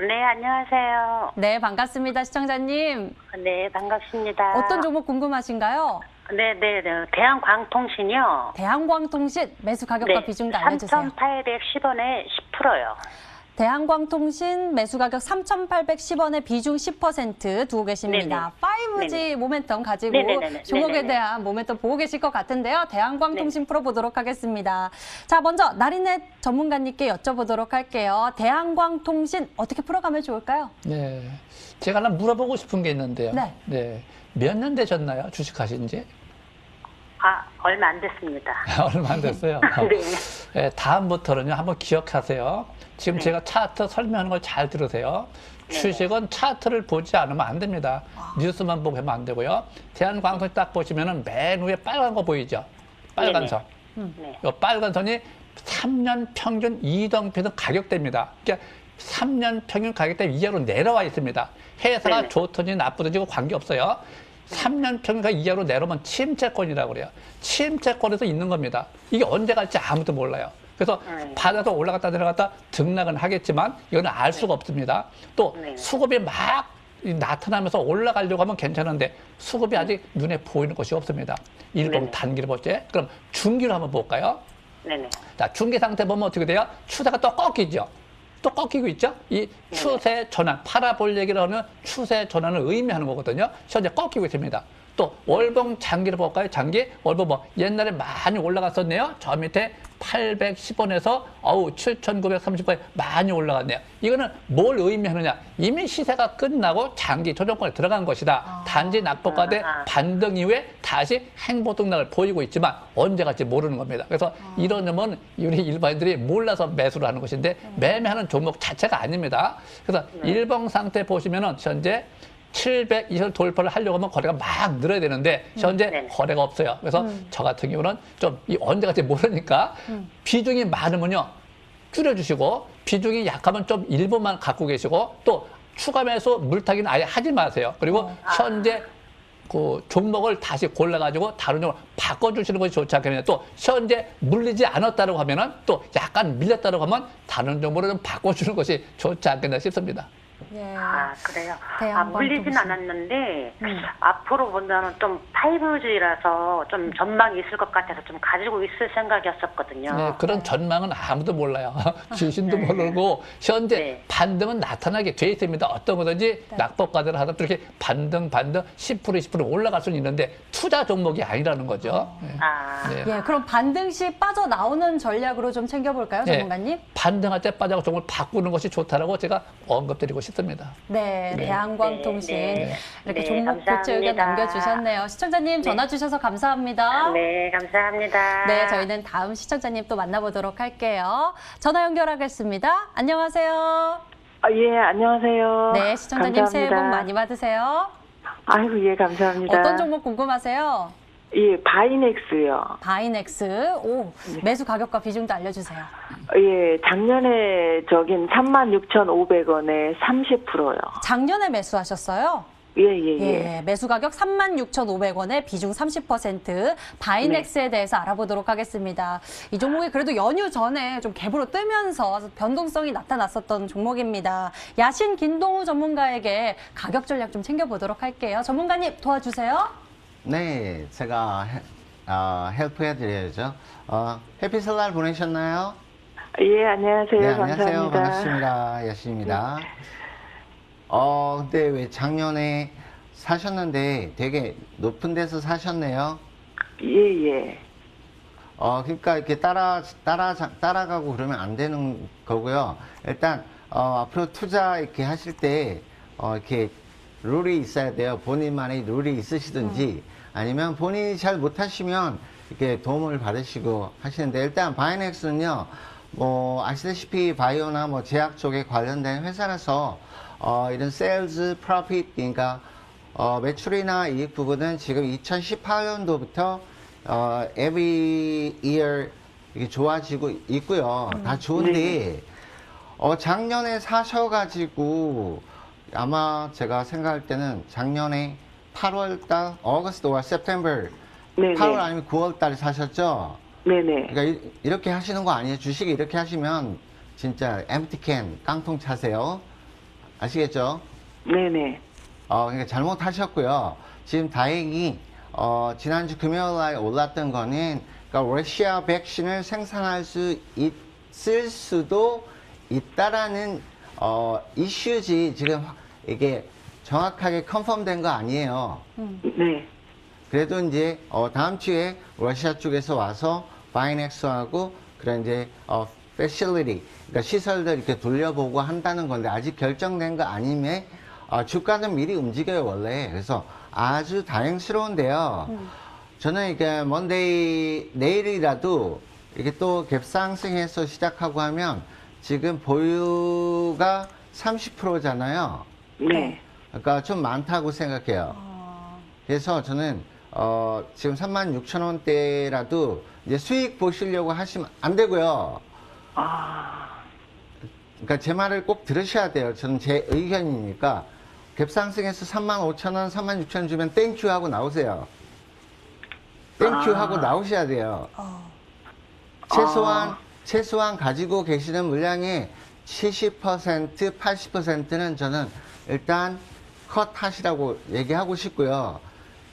네, 안녕하세요. 네, 반갑습니다. 시청자님. 네, 반갑습니다. 어떤 종목 궁금하신가요? 네. 대한광통신이요. 대한광통신 매수 가격과 비중도 알려주세요. 3,810원에 10%요. 대한광통신 매수 가격 3,810원에 비중 10% 두고 계십니다. 5G 모멘텀 가지고 종목에 대한 모멘텀 보고 계실 것 같은데요. 대한광통신 풀어보도록 하겠습니다. 자, 먼저 나린넷 전문가님께 여쭤보도록 할게요. 대한광통신 어떻게 풀어가면 좋을까요? 네, 제가 하나 물어보고 싶은 게 있는데요. 네. 몇 년 되셨나요? 주식하신 지? 얼마 안 됐습니다. 얼마 안 됐어요. 네, 다음부터는요, 한번 기억하세요. 지금 제가 차트 설명하는 걸 잘 들으세요. 주식은 차트를 보지 않으면 안 됩니다. 뉴스만 보고 하면 안 되고요. 대한광통신 딱 보시면은 맨 위에 빨간 거 보이죠? 빨간 선. 이 빨간 선이 3년 평균 이동평균 가격대입니다. 그러니까 3년 평균 가격대 이하로 내려와 있습니다. 회사가 좋든지 나쁘든지 관계없어요. 3년 평균가 이하로 내려오면 침체권이라고 그래요. 침체권에서 있는 겁니다. 이게 언제 갈지 아무도 몰라요. 그래서 바닥에서 올라갔다 내려갔다 등락은 하겠지만 이거는 알 수가 없습니다. 또 수급이 막 나타나면서 올라가려고 하면 괜찮은데 수급이 아직 눈에 보이는 것이 없습니다. 일본 단기를 볼 때. 그럼 중기를 한번 볼까요? 자, 중기 상태 보면 어떻게 돼요? 추세가 또 꺾이죠. 또 꺾이고 있죠? 이 추세 전환, 팔아볼 얘기를 하면 추세 전환을 의미하는 거거든요. 현재 꺾이고 있습니다. 또 월봉 장기를 볼까요? 장기, 월봉 뭐 옛날에 많이 올라갔었네요. 저 밑에 810원에서 7,930원에 많이 올라갔네요. 이거는 뭘 의미하느냐? 이미 시세가 끝나고 장기 조정권에 들어간 것이다. 단지 낙폭과대 반등 이후에 다시 행보등락을 보이고 있지만 언제 갈지 모르는 겁니다. 그래서 이런 점은 우리 일반인들이 몰라서 매수를 하는 것인데 매매하는 종목 자체가 아닙니다. 그래서 일봉 상태 보시면은 현재 720을 돌파를 하려고 하면 거래가 막 늘어야 되는데 현재 거래가 없어요. 그래서 저 같은 경우는 좀 언제 갈지 모르니까 비중이 많으면요 줄여주시고 비중이 약하면 좀 일부만 갖고 계시고 또 추가 매수 물타기는 아예 하지 마세요. 그리고 현재 그 종목을 다시 골라가지고 다른 종목을 바꿔주시는 것이 좋지 않겠느냐. 또 현재 물리지 않았다고 하면은 또 약간 밀렸다고 하면 다른 종목으로 좀 바꿔주는 것이 좋지 않겠나 싶습니다. 그래요. 물리진 않았는데 앞으로 보면은 좀 5G라서 좀 전망이 있을 것 같아서 좀 가지고 있을 생각이었었거든요. 네, 그런 전망은 아무도 몰라요. 주신도 모르고 현재 반등은 나타나게 돼 있습니다. 어떤 거든지 낙폭과대를 하다 이렇게 반등 10% 20% 올라갈 수는 있는데 투자 종목이 아니라는 거죠. 그럼 반등 시 빠져나오는 전략으로 좀 챙겨볼까요, 전문가님? 반등할 때 빠져고 종목을 바꾸는 것이 좋다라고 제가 언급드리고 싶습니다. 대한광통신 이렇게 종목 교체 의견 남겨주셨네요. 시청자님 전화 주셔서 감사합니다. 네, 감사합니다. 네, 저희는 다음 시청자님 또 만나보도록 할게요. 전화 연결하겠습니다. 안녕하세요. 예, 안녕하세요. 네, 시청자님 감사합니다. 새해 복 많이 받으세요. 아이고, 예, 감사합니다. 어떤 종목 궁금하세요? 예, 바이넥스요. 바이넥스. 매수 가격과 비중도 알려주세요. 예, 작년에 저긴 36,500원에 30%요. 작년에 매수하셨어요? 예. 매수 가격 36,500원에 비중 30%. 바이넥스에 대해서 알아보도록 하겠습니다. 이 종목이 그래도 연휴 전에 좀 갭으로 뜨면서 변동성이 나타났었던 종목입니다. 야신 김동우 전문가에게 가격 전략 좀 챙겨보도록 할게요. 전문가님 도와주세요. 네, 제가 헬프해드려야죠. 해피 설날 보내셨나요? 예, 안녕하세요. 네, 감사합니다. 안녕하세요. 반갑습니다. 야신입니다. 근데 왜 작년에 사셨는데 되게 높은 데서 사셨네요? 예. 그러니까 이렇게 따라가고 그러면 안 되는 거고요. 일단, 앞으로 투자 이렇게 하실 때, 이렇게 룰이 있어야 돼요. 본인만의 룰이 있으시든지 아니면 본인이 잘 못하시면 이렇게 도움을 받으시고 하시는데 일단 바이넥스는요, 뭐 아시다시피 바이오나 뭐 제약 쪽에 관련된 회사라서 이런 세일즈 프로핏, 그러니까 매출이나 이익 부분은 지금 2018년도부터 every year 이게 좋아지고 있고요. 다 좋은데 작년에 사셔가지고 아마 제가 생각할 때는 작년에 8월달, 어거스트 or September, 8월 아니면 9월달에 사셨죠? 네네. 그러니까 이렇게 하시는 거 아니에요? 주식이 이렇게 하시면 진짜 empty can, 깡통 차세요. 아시겠죠? 네네. 그러니까 잘못하셨고요. 지금 다행히 지난주 금요일날 올랐던 거는 그러니까 러시아 백신을 생산할 수 있을 수도 있다라는 이슈지 지금 이게 정확하게 컨펌된 거 아니에요. 네. 그래도 이제 다음 주에 러시아 쪽에서 와서 바이넥스하고 그런 이제 facility, 그러니까 시설들 이렇게 돌려보고 한다는 건데 아직 결정된 거 아님에 주가는 미리 움직여요 원래. 그래서 아주 다행스러운데요. 저는 이게 먼데이 내일이라도 이게 또 갭상승해서 시작하고 하면 지금 보유가 30%잖아요. 네. 그러니까 좀 많다고 생각해요. 그래서 저는 지금 36,000원대라도 이제 수익 보시려고 하시면 안 되고요. 그러니까 제 말을 꼭 들으셔야 돼요. 저는 제 의견이니까 갭상승해서 35,000원, 36,000원 주면 땡큐 하고 나오세요. 땡큐 하고 나오셔야 돼요. 최소한 가지고 계시는 물량의 70%, 80%는 저는 일단 컷 하시라고 얘기하고 싶고요.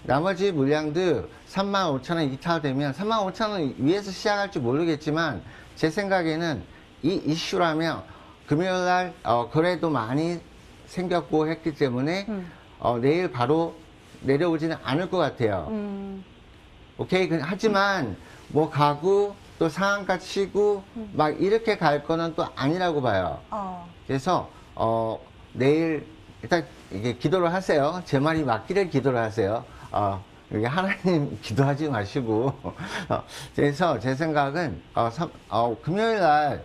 나머지 물량도 35,000원 이탈되면 35,000원 위에서 시작할지 모르겠지만 제 생각에는 이 이슈라면 금요일날 거래도 많이 생겼고 했기 때문에 내일 바로 내려오지는 않을 것 같아요. 오케이. 하지만 뭐 가고 또 상한가 치고 막 이렇게 갈 거는 또 아니라고 봐요. 그래서 내일 일단 이게 기도를 하세요. 제 말이 맞기를 기도를 하세요. 여기 하나님 기도하지 마시고. 그래서 제 생각은 금요일 날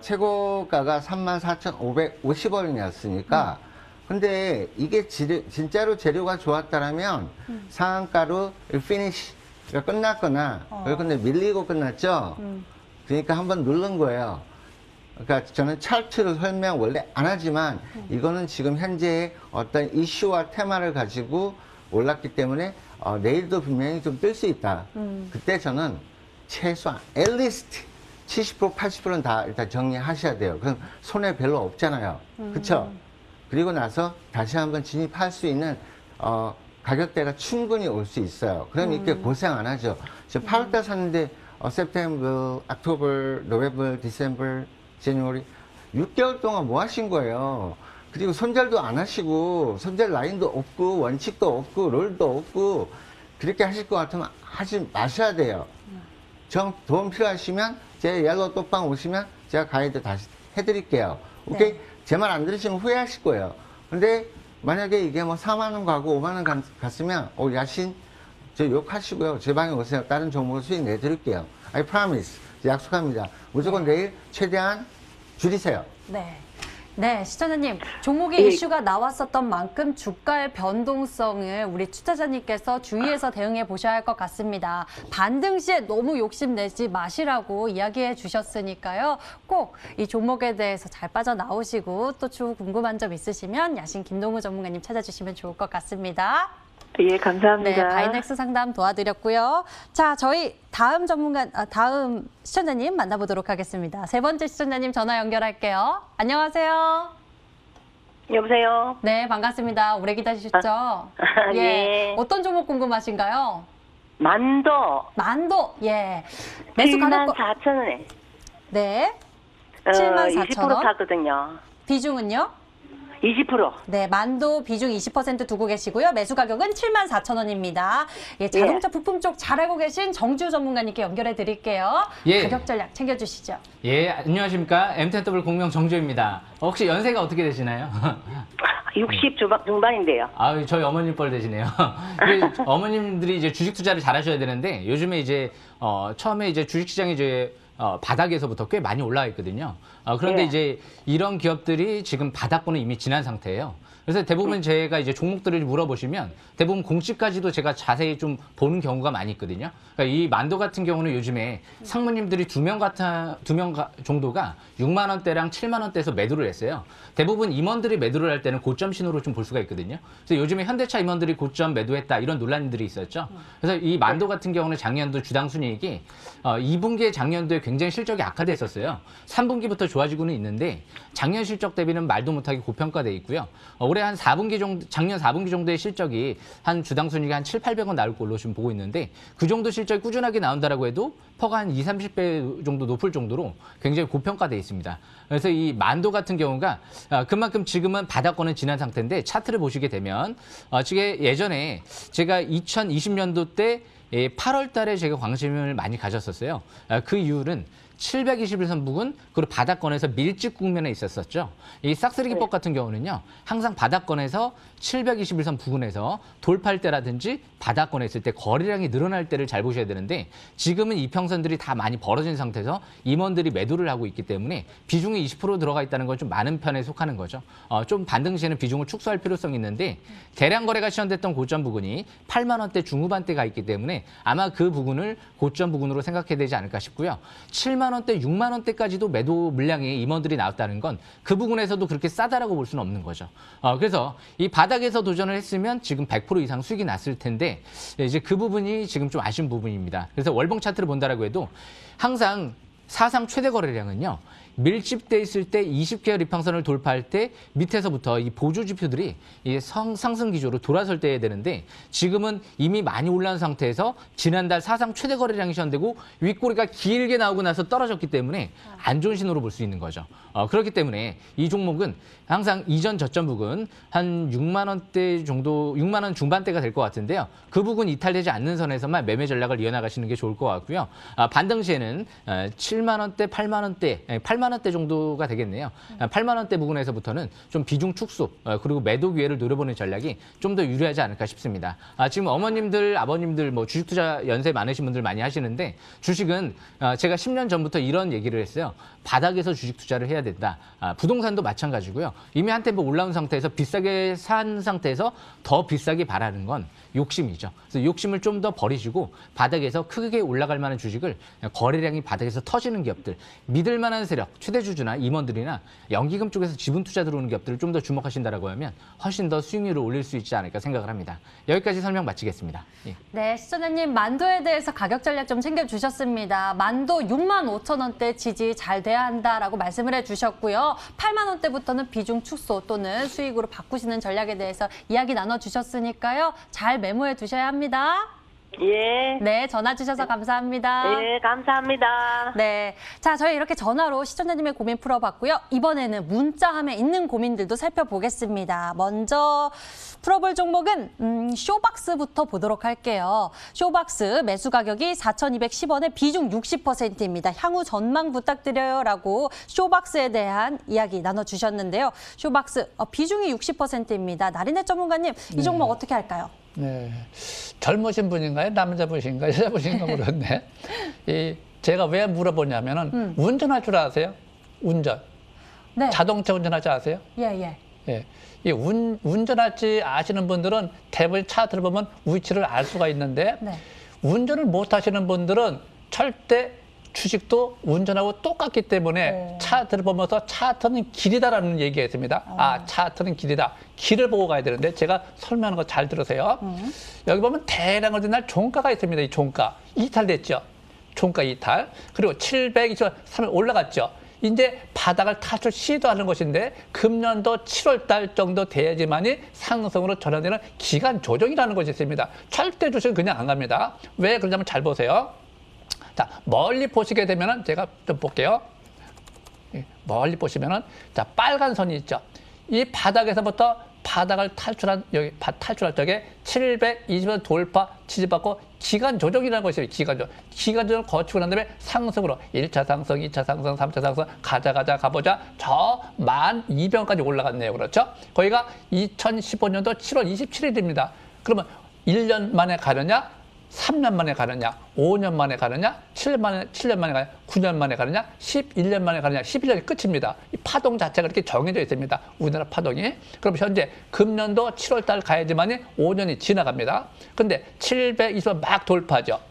최고가가 34,550원이었으니까 근데 이게 진짜로 재료가 좋았다라면 상한가로 피니시가 끝났거나 근데 밀리고 끝났죠. 그러니까 한번 누른 거예요. 그러니까 저는 차트로 설명 원래 안 하지만 이거는 지금 현재의 어떤 이슈와 테마를 가지고 올랐기 때문에 내일도 분명히 좀 뜰 수 있다. 그때 저는 최소한 at least 70%, 80%는 다 일단 정리하셔야 돼요. 그럼 손해 별로 없잖아요. 그쵸? 그리고 나서 다시 한번 진입할 수 있는 가격대가 충분히 올 수 있어요. 그럼 이렇게 고생 안 하죠. 지금 8월달 샀는데 September, October, November, December, January 6개월 동안 뭐 하신 거예요? 그리고 손절도 안 하시고 손절 라인도 없고 원칙도 없고 롤도 없고 그렇게 하실 것 같으면 하지 마셔야 돼요. 도움 필요하시면 제 옐로우 똑방 오시면 제가 가이드 다시 해드릴게요. 오케이? 네. 제 말 안 들으시면 후회하실 거예요. 근데 만약에 이게 뭐 4만 원 가고 5만 원 갔으면 야신 저 욕하시고요. 제 방에 오세요. 다른 종목을 수익 내드릴게요. I promise. 약속합니다. 무조건 내일 최대한 줄이세요. 네. 네, 시청자님, 종목의 이슈가 나왔었던 만큼 주가의 변동성을 우리 투자자님께서 주의해서 대응해 보셔야 할 것 같습니다. 반등 시에 너무 욕심내지 마시라고 이야기해 주셨으니까요. 꼭 이 종목에 대해서 잘 빠져나오시고 또 추후 궁금한 점 있으시면 야신 김동우 전문가님 찾아주시면 좋을 것 같습니다. 예, 감사합니다. 네, 바이넥스 상담 도와드렸고요. 자, 저희 다음 시청자님 만나보도록 하겠습니다. 세 번째 시청자님 전화 연결할게요. 안녕하세요. 여보세요? 네, 반갑습니다. 오래 기다리셨죠? 예. 어떤 종목 궁금하신가요? 만도. 예. 매수 가격 74,000원에. 네. 74,000원. 20% 샀거든요. 비중은요? 20%. 네, 만도 비중 20% 두고 계시고요. 매수 가격은 74,000원입니다. 예, 자동차 부품 쪽 잘 알고 계신 정주 전문가님께 연결해 드릴게요. 예. 가격 전략 챙겨주시죠. 예, 안녕하십니까. M10W 공명 정주입니다. 혹시 연세가 어떻게 되시나요? 60 중반인데요. 저희 어머님 뻘 되시네요. 어머님들이 이제 주식 투자를 잘 하셔야 되는데 요즘에 이제 처음에 이제 주식 시장이 이제 바닥에서부터 꽤 많이 올라와 있거든요. 그런데 예. 이제 이런 기업들이 지금 바닥권은 이미 지난 상태예요. 그래서 대부분 제가 이제 종목들을 물어보시면 대부분 공시까지도 제가 자세히 좀 보는 경우가 많이 있거든요. 그러니까 이 만도 같은 경우는 요즘에 상무님들이 두 명 정도가 6만 원대랑 7만 원대에서 매도를 했어요. 대부분 임원들이 매도를 할 때는 고점 신호로 좀 볼 수가 있거든요. 그래서 요즘에 현대차 임원들이 고점 매도했다 이런 논란들이 있었죠. 그래서 이 만도 같은 경우는 작년도 주당 순이익이 2분기에 작년도에 굉장히 실적이 악화됐었어요. 3분기부터 좋아지고는 있는데 작년 실적 대비는 말도 못하게 고평가돼 있고요. 올해 한 4분기 정도, 작년 4분기 정도의 실적이 한 주당 순이익이 한 700~800원 나올 걸로 지금 보고 있는데 그 정도 실적이 꾸준하게 나온다라고 해도 퍼가 한 20~30배 정도 높을 정도로 굉장히 고평가돼 있습니다. 그래서 이 만도 같은 경우가 그만큼 지금은 바닥권은 지난 상태인데 차트를 보시게 되면 지금 예전에 제가 2020년도 때 8월 달에 제가 관심을 많이 가졌었어요. 그 이유는 721선 부근 그리고 바닥권에서 밀집 국면에 있었었죠. 이 싹쓸이기법 같은 경우는요. 항상 바닥권에서 721선 부근에서 돌파할 때라든지 바닥권에 있을 때 거래량이 늘어날 때를 잘 보셔야 되는데 지금은 이평선들이 다 많이 벌어진 상태에서 임원들이 매도를 하고 있기 때문에 비중이 20% 들어가 있다는 건 좀 많은 편에 속하는 거죠. 좀 반등 시에는 비중을 축소할 필요성이 있는데 대량 거래가 시현됐던 고점 부근이 8만 원대 중후반대가 있기 때문에 아마 그 부분을 고점 부근으로 생각해야 되지 않을까 싶고요. 7만 원대, 6만 원대까지도 매도 물량이 임원들이 나왔다는 건 그 부분에서도 그렇게 싸다라고 볼 수는 없는 거죠. 그래서 이 바닥에서 도전을 했으면 지금 100% 이상 수익이 났을 텐데 이제 그 부분이 지금 좀 아쉬운 부분입니다. 그래서 월봉 차트를 본다라고 해도 항상 사상 최대 거래량은요. 밀집돼 있을 때 20개월 이평선을 돌파할 때 밑에서부터 이 보조 지표들이 이 상승 기조로 돌아설 때야 되는데 지금은 이미 많이 올라온 상태에서 지난달 사상 최대 거래량이 시현되고 윗꼬리가 길게 나오고 나서 떨어졌기 때문에 안 좋은 신호로 볼 수 있는 거죠. 그렇기 때문에 이 종목은 항상 이전 저점 부근 한 6만 원대 정도, 6만 원 중반대가 될 것 같은데요. 그 부분 이탈되지 않는 선에서만 매매 전략을 이어나가시는 게 좋을 것 같고요. 반등 시에는 7만 원대, 8만 원대, 8만 원대 정도가 되겠네요. 8만 원대 부근에서부터는 좀 비중 축소 그리고 매도 기회를 노려보는 전략이 좀 더 유리하지 않을까 싶습니다. 지금 어머님들, 아버님들 뭐 주식 투자 연세 많으신 분들 많이 하시는데 주식은 제가 10년 전부터 이런 얘기를 했어요. 바닥에서 주식 투자를 해야 된다. 부동산도 마찬가지고요. 이미 한 템포 올라온 상태에서 비싸게 산 상태에서 더 비싸게 바라는 건 욕심이죠. 그래서 욕심을 좀 더 버리시고 바닥에서 크게 올라갈 만한 주식을 거래량이 바닥에서 터지는 기업들, 믿을 만한 세력, 최대주주나 임원들이나 연기금 쪽에서 지분 투자 들어오는 기업들을 좀 더 주목하신다라고 하면 훨씬 더 수익률을 올릴 수 있지 않을까 생각을 합니다. 여기까지 설명 마치겠습니다. 예. 네, 시청자님 만도에 대해서 가격 전략 좀 챙겨주셨습니다. 만도 6만 5천 원대 지지 잘 돼야 한다라고 말씀을 해주셨고요. 8만 원대부터는 비중 축소 또는 수익으로 바꾸시는 전략에 대해서 이야기 나눠주셨으니까요. 잘 메모해 두셔야 합니다. 예. 네, 전화 주셔서 감사합니다. 예, 감사합니다. 네, 자, 저희 이렇게 전화로 시청자님의 고민 풀어봤고요. 이번에는 문자함에 있는 고민들도 살펴보겠습니다. 먼저 풀어볼 종목은 쇼박스부터 보도록 할게요. 쇼박스 매수 가격이 4,210원에 비중 60%입니다. 향후 전망 부탁드려요라고 쇼박스에 대한 이야기 나눠주셨는데요. 쇼박스 비중이 60%입니다. 나린애 전문가님, 이 종목 어떻게 할까요? 네, 젊으신 분인가요? 남자분이신가요? 여자분이신가 모르겠네. 제가 왜 물어보냐면은 운전할 줄 아세요? 운전. 네. 자동차 운전할 줄 아세요? 예. 예. 이 운전할 줄 아시는 분들은 대부분 차 들어보면 위치를 알 수가 있는데 네. 운전을 못 하시는 분들은 절대 주식도 운전하고 똑같기 때문에 차트를 보면서 차트는 길이다라는 얘기가 있습니다. 차트는 길이다. 길을 보고 가야 되는데 제가 설명하는 거 잘 들으세요. 여기 보면 대량 어느 날 종가가 있습니다. 이 종가. 이탈됐죠. 종가 이탈. 그리고 723을 올라갔죠. 이제 바닥을 탈출 시도하는 것인데 금년도 7월 달 정도 돼야지만이 상승으로 전환되는 기간 조정이라는 것이 있습니다. 절대 주식은 그냥 안 갑니다. 왜 그러냐면 잘 보세요. 자, 멀리 보시게 되면은 제가 좀 볼게요. 멀리 보시면은 자, 빨간 선이 있죠. 이 바닥에서부터 바닥을 탈출할 적에 720원 돌파 지지받고 기간 조정이라는 것이에요. 기간 조정. 기간 조정을 거치고 난 다음에 상승으로 1차 상승, 2차 상승, 3차 상승 가보자. 저 12,000원까지 올라갔네요. 그렇죠? 거기가 2015년도 7월 27일입니다. 그러면 1년 만에 가느냐? 3년 만에 가느냐, 5년 만에 가느냐, 7년 만에 가느냐, 9년 만에 가느냐, 11년 만에 가느냐, 11년이 끝입니다. 이 파동 자체가 이렇게 정해져 있습니다. 우리나라 파동이. 그럼 현재 금년도 7월 달 가야지만이 5년이 지나갑니다. 근데 720원 막 돌파죠.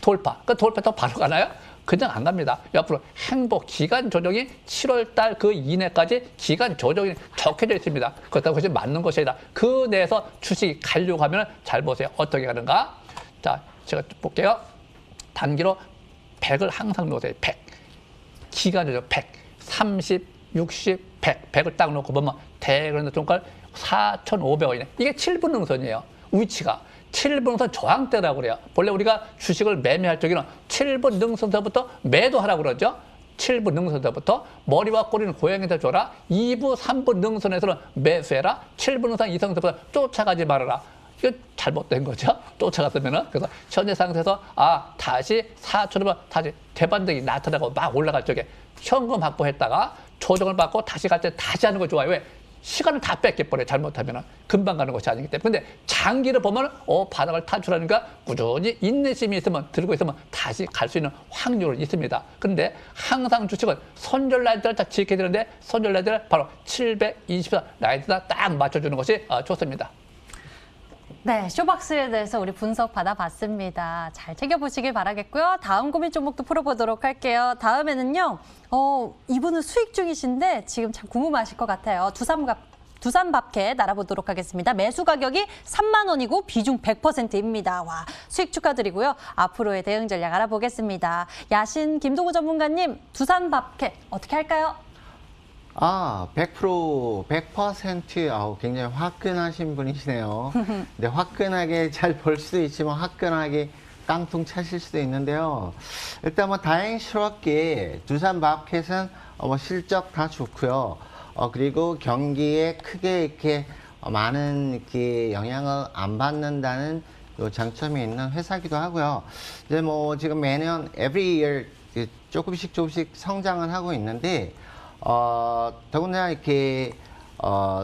돌파. 그 돌파 바로 가나요? 그냥 안 갑니다. 옆으로 행복 기간 조정이 7월 달 그 이내까지 기간 조정이 적혀져 있습니다. 그렇다고 그것이 맞는 것이 아니라 그 내에서 주식이 가려고 하면 잘 보세요. 어떻게 가는가? 자, 제가 볼게요. 단기로 100을 항상 놓으세요. 100. 기간이죠. 100. 30, 60, 100. 100을 딱 놓고 보면 대그런데 종가를 4,500원이네. 이게 7분 능선이에요. 위치가. 7분 능선 저항대라고 그래요. 원래 우리가 주식을 매매할 적에는 7분 능선서부터 매도하라고 그러죠. 7분 능선서부터 머리와 꼬리는 고양이한테 줘라. 2부, 3부 능선에서는 매수해라. 7분 능선 이상서부터 쫓아가지 말아라. 이거 잘못된 거죠. 쫓아갔으면은. 그래서 현재 상태에서 다시 4,000원 다시 대반등이 나타나고 막 올라갈 적에 현금 확보했다가 조정을 받고 다시 갈 때 다시 하는 거 좋아요. 왜? 시간을 다 뺏겨버려요. 잘못하면 금방 가는 것이 아니기 때문에. 근데 장기를 보면 바닥을 탈출하니까 꾸준히 인내심이 있으면 들고 있으면 다시 갈 수 있는 확률은 있습니다. 그런데 항상 주식은 손절 라인들을 딱 지켜야 되는데 손절 라인들을 바로 724 라인에다 딱 맞춰주는 것이 좋습니다. 네, 쇼박스에 대해서 우리 분석 받아봤습니다. 잘 챙겨보시길 바라겠고요. 다음 고민 종목도 풀어보도록 할게요. 다음에는요, 이분은 수익 중이신데 지금 참 궁금하실 것 같아요. 두산밥켓 알아보도록 하겠습니다. 매수 가격이 3만 원이고 비중 100%입니다. 와, 수익 축하드리고요. 앞으로의 대응 전략 알아보겠습니다. 야신 김동우 전문가님, 두산밥켓 어떻게 할까요? 100%, 굉장히 화끈하신 분이시네요. 근데 화끈하게 잘 볼 수도 있지만 화끈하게 깡통 차실 수도 있는데요. 일단 다행스럽게 두산밥켓은 실적 다 좋고요. 그리고 경기에 크게 이렇게 많은 이렇게 영향을 안 받는다는 요 장점이 있는 회사기도 하고요. 이제 지금 매년 every year 조금씩 성장을 하고 있는데 더군다나 이렇게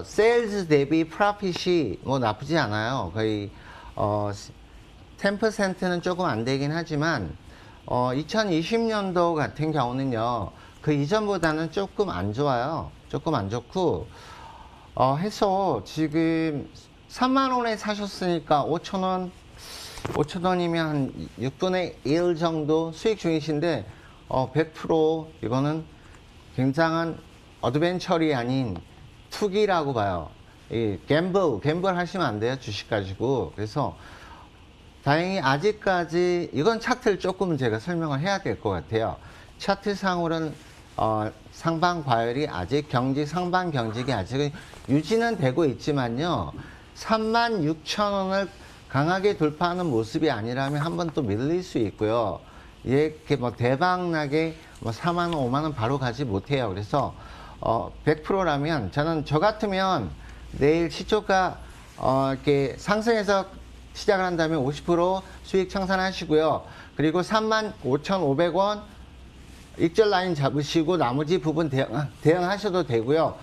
세일즈 대비 프로핏이 나쁘지 않아요. 거의 10%는 조금 안 되긴 하지만 2020년도 같은 경우는요. 그 이전보다는 조금 안 좋아요. 조금 안 좋고 해서 지금 3만 원에 사셨으니까 5,000원이면 한 6분의 1 정도 수익 중이신데 100% 이거는 굉장한 어드벤처리 아닌 투기라고 봐요. 갬블 하시면 안 돼요. 주식 가지고. 그래서 다행히 아직까지 이건 차트를 조금 제가 설명을 해야 될 것 같아요. 차트상으로는 상방 과열이 아직 상방 경직이 아직은 유지는 되고 있지만요. 36,000원을 강하게 돌파하는 모습이 아니라면 한번 또 밀릴 수 있고요. 이렇게 대박나게 4만 원, 5만 원 바로 가지 못해요. 그래서 100%라면 저 같으면 내일 시초가 이렇게 상승해서 시작을 한다면 50% 수익 청산하시고요. 그리고 35,500원 익절 라인 잡으시고 나머지 부분 대응하셔도 되고요.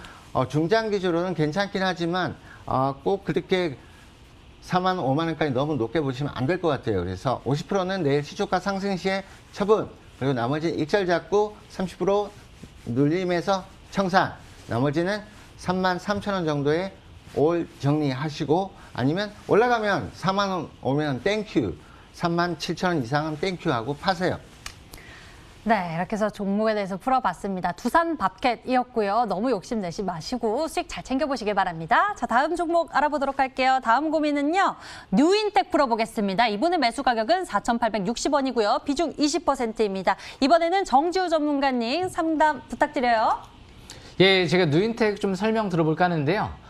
중장기적으로는 괜찮긴 하지만 꼭 그렇게 4만 원, 5만 원까지 너무 높게 보시면 안 될 것 같아요. 그래서 50%는 내일 시초가 상승 시에 처분, 그리고 나머지 익절 잡고 30% 눌림에서 청산, 나머지는 33,000원 정도에 올 정리하시고 아니면 올라가면 4만 원 오면 땡큐, 37,000원 이상은 땡큐 하고 파세요. 네, 이렇게 해서 종목에 대해서 풀어봤습니다. 두산밥켓이었고요. 너무 욕심내지 마시고 수익 잘 챙겨보시길 바랍니다. 자, 다음 종목 알아보도록 할게요. 다음 고민은요. 뉴인텍 풀어보겠습니다. 이번에 매수 가격은 4,860원이고요. 비중 20%입니다. 이번에는 정지우 전문가님 상담 부탁드려요. 예, 제가 뉴인텍 좀 설명 들어볼까 하는데요.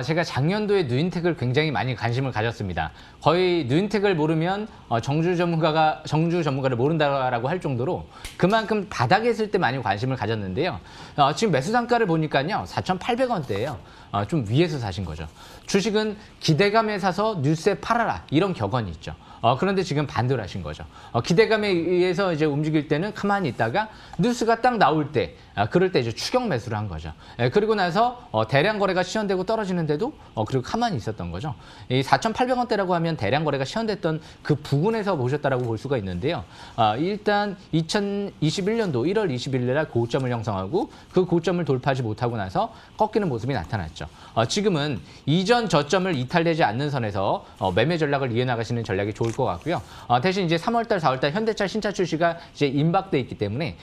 제가 작년도에 뉴인텍을 굉장히 많이 관심을 가졌습니다. 거의 뉴인텍을 모르면 정주 전문가를 모른다라고 할 정도로 그만큼 바닥에 있을 때 많이 관심을 가졌는데요. 지금 매수 단가를 보니까요. 4,800원대예요. 좀 위에서 사신 거죠. 주식은 기대감에 사서 뉴스에 팔아라 이런 격언이 있죠. 그런데 지금 반대로 하신 거죠. 기대감에 의해서 이제 움직일 때는 가만히 있다가 뉴스가 딱 나올 때, 그럴 때 이제 추격 매수를 한 거죠. 그리고 나서 대량 거래가 시현되고 떨어지는데도 그리고 가만히 있었던 거죠. 이 4,800원대라고 하면 대량 거래가 시현됐던 그 부근에서 보셨다라고 볼 수가 있는데요. 일단 2021년도 1월 20일 날 고점을 형성하고 그 고점을 돌파하지 못하고 나서 꺾이는 모습이 나타났죠. 지금은 이전 저점을 이탈되지 않는 선에서 매매 전략을 이어나가시는 전략이 좋을 것 같고요. 대신 이제 3월달, 4월달 현대차 신차 출시가 이제 임박돼 있기 때문에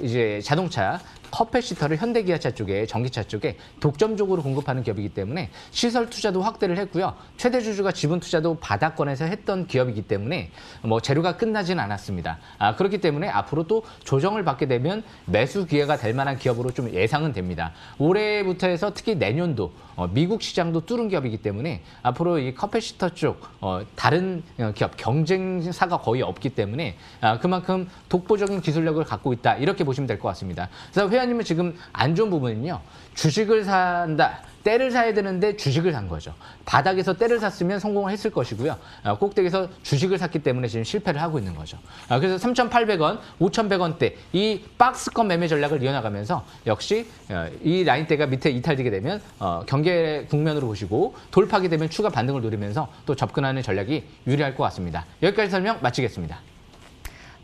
이제 자동차 커패시터를 현대기아차 쪽에 전기차 쪽에 독점적으로 공급하는 기업이기 때문에 때문에 시설 투자도 확대를 했고요. 최대 주주가 지분 투자도 바닥권에서 했던 기업이기 때문에 뭐 재료가 끝나진 않았습니다. 그렇기 때문에 앞으로 또 조정을 받게 되면 매수 기회가 될 만한 기업으로 좀 예상은 됩니다. 올해부터 해서 특히 내년도 미국 시장도 뚫은 기업이기 때문에 앞으로 이 커피시터 쪽 다른 기업 경쟁사가 거의 없기 때문에 그만큼 독보적인 기술력을 갖고 있다 이렇게 보시면 될 것 같습니다. 그래서 회원님은 지금 안 좋은 부분은요. 주식을 산다. 때를 사야 되는데 주식을 산 거죠. 바닥에서 때를 샀으면 성공을 했을 것이고요. 꼭대기에서 주식을 샀기 때문에 지금 실패를 하고 있는 거죠. 그래서 3,800원, 5,100원대 이 박스권 매매 전략을 이어나가면서 역시 이 라인대가 밑에 이탈되게 되면 경계 국면으로 보시고 돌파하게 되면 추가 반등을 노리면서 또 접근하는 전략이 유리할 것 같습니다. 여기까지 설명 마치겠습니다.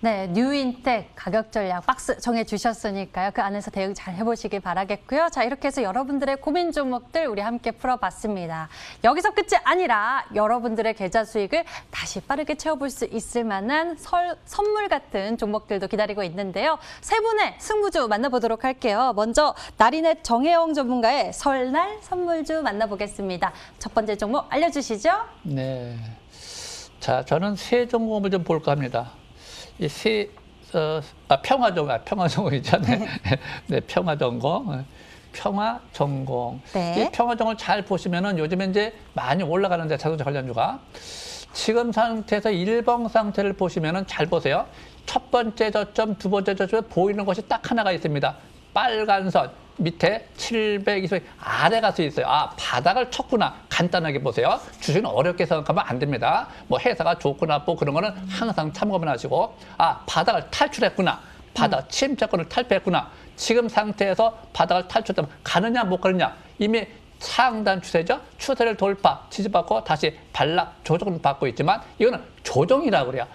네, 뉴인텍 가격 전략 박스 정해주셨으니까요. 그 안에서 대응 잘 해보시길 바라겠고요. 자, 이렇게 해서 여러분들의 고민 종목들 우리 함께 풀어봤습니다. 여기서 끝이 아니라 여러분들의 계좌 수익을 다시 빠르게 채워볼 수 있을 만한 선물 같은 종목들도 기다리고 있는데요. 세 분의 승부주 만나보도록 할게요. 먼저 나리넷 정혜영 전문가의 설날 선물주 만나보겠습니다. 첫 번째 종목 알려주시죠. 네. 자, 저는 세 종목을 좀 볼까 합니다. 이 평화전공 있잖아요. 네, 평화전공. 평화전공. 네. 이 평화전공을 잘 보시면은 요즘에 이제 많이 올라가는데 자동차 관련주가. 지금 상태에서 일봉 상태를 보시면은 잘 보세요. 첫 번째 저점, 두 번째 저점에 보이는 것이 딱 하나가 있습니다. 빨간 선. 밑에 720 아래가 서 있어요. 바닥을 쳤구나. 간단하게 보세요. 주식은 어렵게 생각하면 안 됩니다. 뭐 회사가 좋고 나쁘고 그런 거는 항상 참고만 하시고 바닥을 탈출했구나. 바닥 침체권을 탈피했구나. 지금 상태에서 바닥을 탈출했다면 가느냐 못 가느냐. 이미 상단 추세죠. 추세를 돌파, 지지받고 다시 반락, 조정을 받고 있지만 이거는 조정이라고 그래요.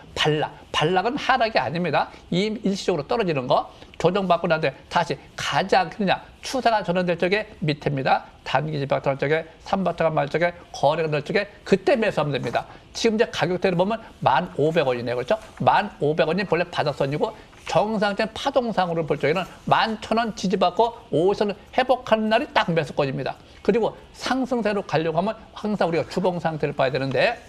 반락은 하락이 아닙니다. 일시적으로 떨어지는 거. 조정받고 난 뒤에 다시 가지 않겠느냐. 추세가 전환될 적에 밑에입니다. 단기 지표가 들어갈 적에 3바트가 말 적에 거래가 될 적에 그때 매수하면 됩니다. 지금 이제 가격대를 보면 1,500원이네요. 그렇죠? 1,500원이 본래 바닥선이고 정상적인 파동상으로 볼 적에는 11,000원 지지받고 5선을 회복하는 날이 딱 매수권입니다. 그리고 상승세로 가려고 하면 항상 우리가 주봉 상태를 봐야 되는데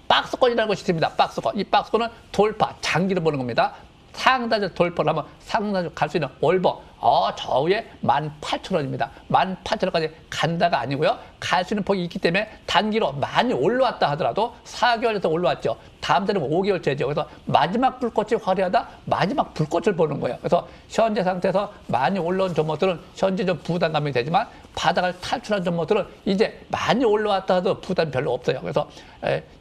박스권이라는 것이 있습니다. 박스권. 이 박스권은 돌파, 장기를 보는 겁니다. 상단에서 돌파를 하면 상단으로 갈 수 있는 월봉. 저 위에 18,000원입니다. 18,000원까지 간다가 아니고요. 갈 수 있는 폭이 있기 때문에 단기로 많이 올라왔다 하더라도 4개월에서 올라왔죠. 다음 달은 5개월째죠. 그래서 마지막 불꽃이 화려하다. 마지막 불꽃을 보는 거예요. 그래서 현재 상태에서 많이 올라온 종목들은 현재 좀 부담감이 되지만 바닥을 탈출한 종목들은 이제 많이 올라왔다 하도 부담이 별로 없어요. 그래서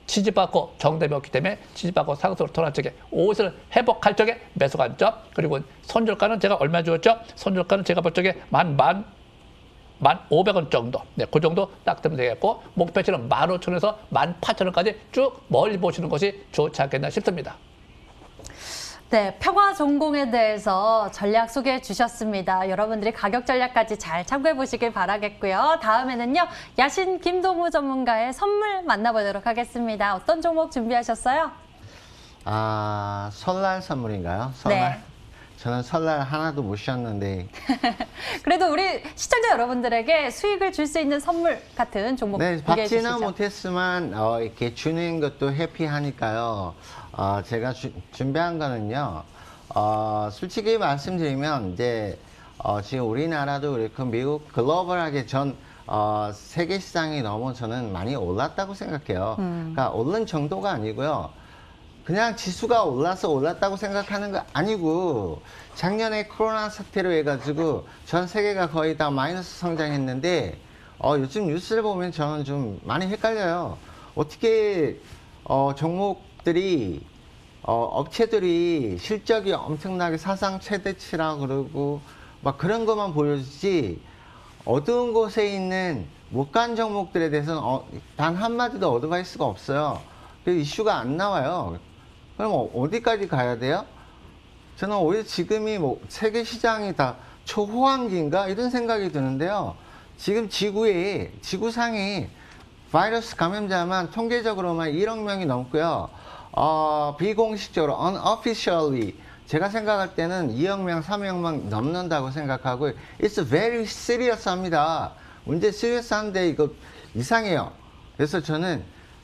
지지받고 정답이 없기 때문에 지지받고 상승으로 돌아갈 적에 옷을 회복할 적에 매수 관점. 그리고 손절가는 제가 얼마 주었죠? 손절가는 제가 볼 적에 1,500원 정도. 네, 그 정도 딱 되면 되겠고 목표치는 15,000원에서 18,000원까지 쭉 멀리 보시는 것이 좋지 않겠나 싶습니다. 네, 평화전공에 대해서 전략 소개해 주셨습니다. 여러분들이 가격 전략까지 잘 참고해 보시길 바라겠고요. 다음에는요, 야신 김동우 전문가의 선물 만나보도록 하겠습니다. 어떤 종목 준비하셨어요? 설날 선물인가요? 설날? 네. 저는 설날 하나도 못 쉬었는데. 그래도 우리 시청자 여러분들에게 수익을 줄 수 있는 선물 같은 종목 네, 공개해 주시죠. 받지는 못했지만 이렇게 주는 것도 해피하니까요. 제가 준비한 거는요. 솔직히 말씀드리면 이제 지금 우리나라도 그렇고 미국 글로벌하게 세계 시장이 너무 저는 많이 올랐다고 생각해요. 그러니까 오른 정도가 아니고요. 그냥 지수가 올랐다고 생각하는 거 아니고 작년에 코로나 사태로 해가지고 전 세계가 거의 다 마이너스 성장했는데 요즘 뉴스를 보면 저는 좀 많이 헷갈려요. 어떻게 종목들이 업체들이 실적이 엄청나게 사상 최대치라 그러고 막 그런 것만 보여주지 어두운 곳에 있는 못 간 종목들에 대해서는 단 한마디도 어드바이스가 없어요. 그 이슈가 안 나와요. 그럼 어디까지 가야 돼요? 저는 오히려 지금이 세계 시장이 다 초호황기인가 이런 생각이 드는데요. 지금 지구상에 바이러스 감염자만 통계적으로만 1억 명이 넘고요. 비공식적으로 unofficially 제가 생각할 때는 2억 명, 3억 명 넘는다고 생각하고 it's very serious합니다. 문제 시리어스한데 이거 이상해요. 그래서 저는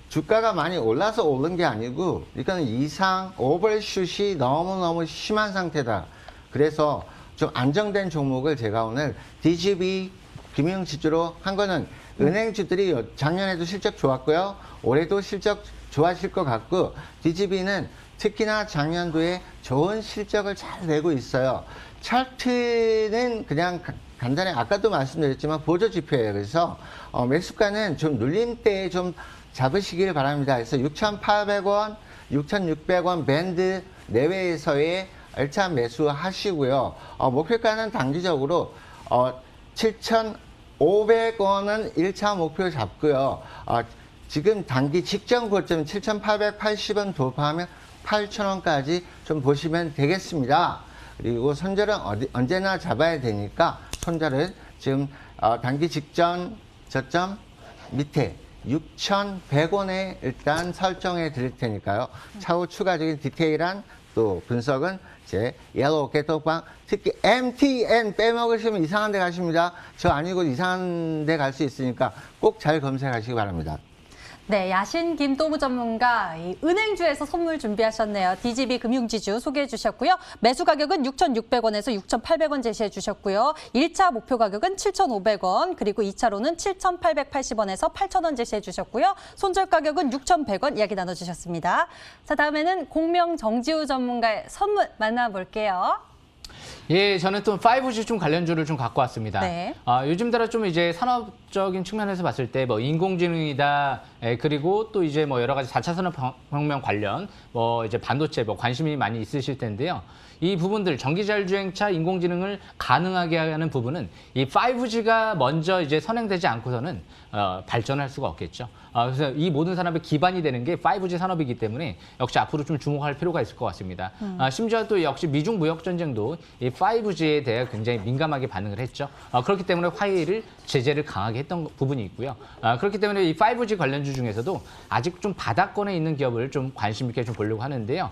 주가가 많이 올라서 오른 게 아니고 이거는 이상 오버슛이 너무너무 심한 상태다. 그래서 좀 안정된 종목을 제가 오늘 DGB 금융지주로 한 거는 은행주들이 작년에도 실적 좋았고요. 올해도 실적 좋아질 것 같고 DGB는 특히나 작년도에 좋은 실적을 잘 내고 있어요. 차트는 그냥 간단히 아까도 말씀드렸지만 보조 지표예요. 그래서 매수가는 좀 눌림대에 좀 잡으시길 바랍니다. 그래서 6,800원, 6,600원 밴드 내외에서의 1차 매수하시고요. 목표가는 단기적으로 7,500원은 1차 목표 잡고요. 지금 단기 직전 고점 7,880원 돌파하면 8,000원까지 좀 보시면 되겠습니다. 그리고 손절은 언제나 잡아야 되니까 손절은 지금 단기 직전 저점 밑에 6,100원에 일단 설정해 드릴 테니까요. 차후 추가적인 디테일한 또 분석은 제 옐로우 깨톡방 특히 MTN 빼먹으시면 이상한 데 가십니다. 저 아니고 이상한 데 갈 수 있으니까 꼭 잘 검색하시기 바랍니다. 네, 야신 김도무 전문가 이 은행주에서 선물 준비하셨네요. DGB 금융지주 소개해 주셨고요. 매수 가격은 6,600원에서 6,800원 제시해 주셨고요. 1차 목표 가격은 7,500원, 그리고 2차로는 7,880원에서 8,000원 제시해 주셨고요. 손절 가격은 6,100원 이야기 나눠주셨습니다. 자, 다음에는 공명 정지우 전문가의 선물 만나볼게요. 예, 저는 또 5G 좀 관련주를 좀 갖고 왔습니다. 네. 요즘 들어 좀 이제 산업적인 측면에서 봤을 때 뭐 인공지능이다, 그리고 또 이제 뭐 여러 가지 4차 산업혁명 관련 뭐 이제 반도체 뭐 관심이 많이 있으실 텐데요. 이 부분들 전기자율주행차 인공지능을 가능하게 하는 부분은 이 5G가 먼저 이제 선행되지 않고서는 발전할 수가 없겠죠. 그래서 이 모든 산업의 기반이 되는 게 5G 산업이기 때문에 역시 앞으로 좀 주목할 필요가 있을 것 같습니다. 심지어 또 역시 미중 무역 전쟁도 이 5G에 대해 굉장히 민감하게 반응을 했죠. 그렇기 때문에 화웨이를 제재를 강하게 했던 부분이 있고요. 그렇기 때문에 이 5G 관련주 중에서도 아직 좀 바닥권에 있는 기업을 좀 관심 있게 좀 보려고 하는데요.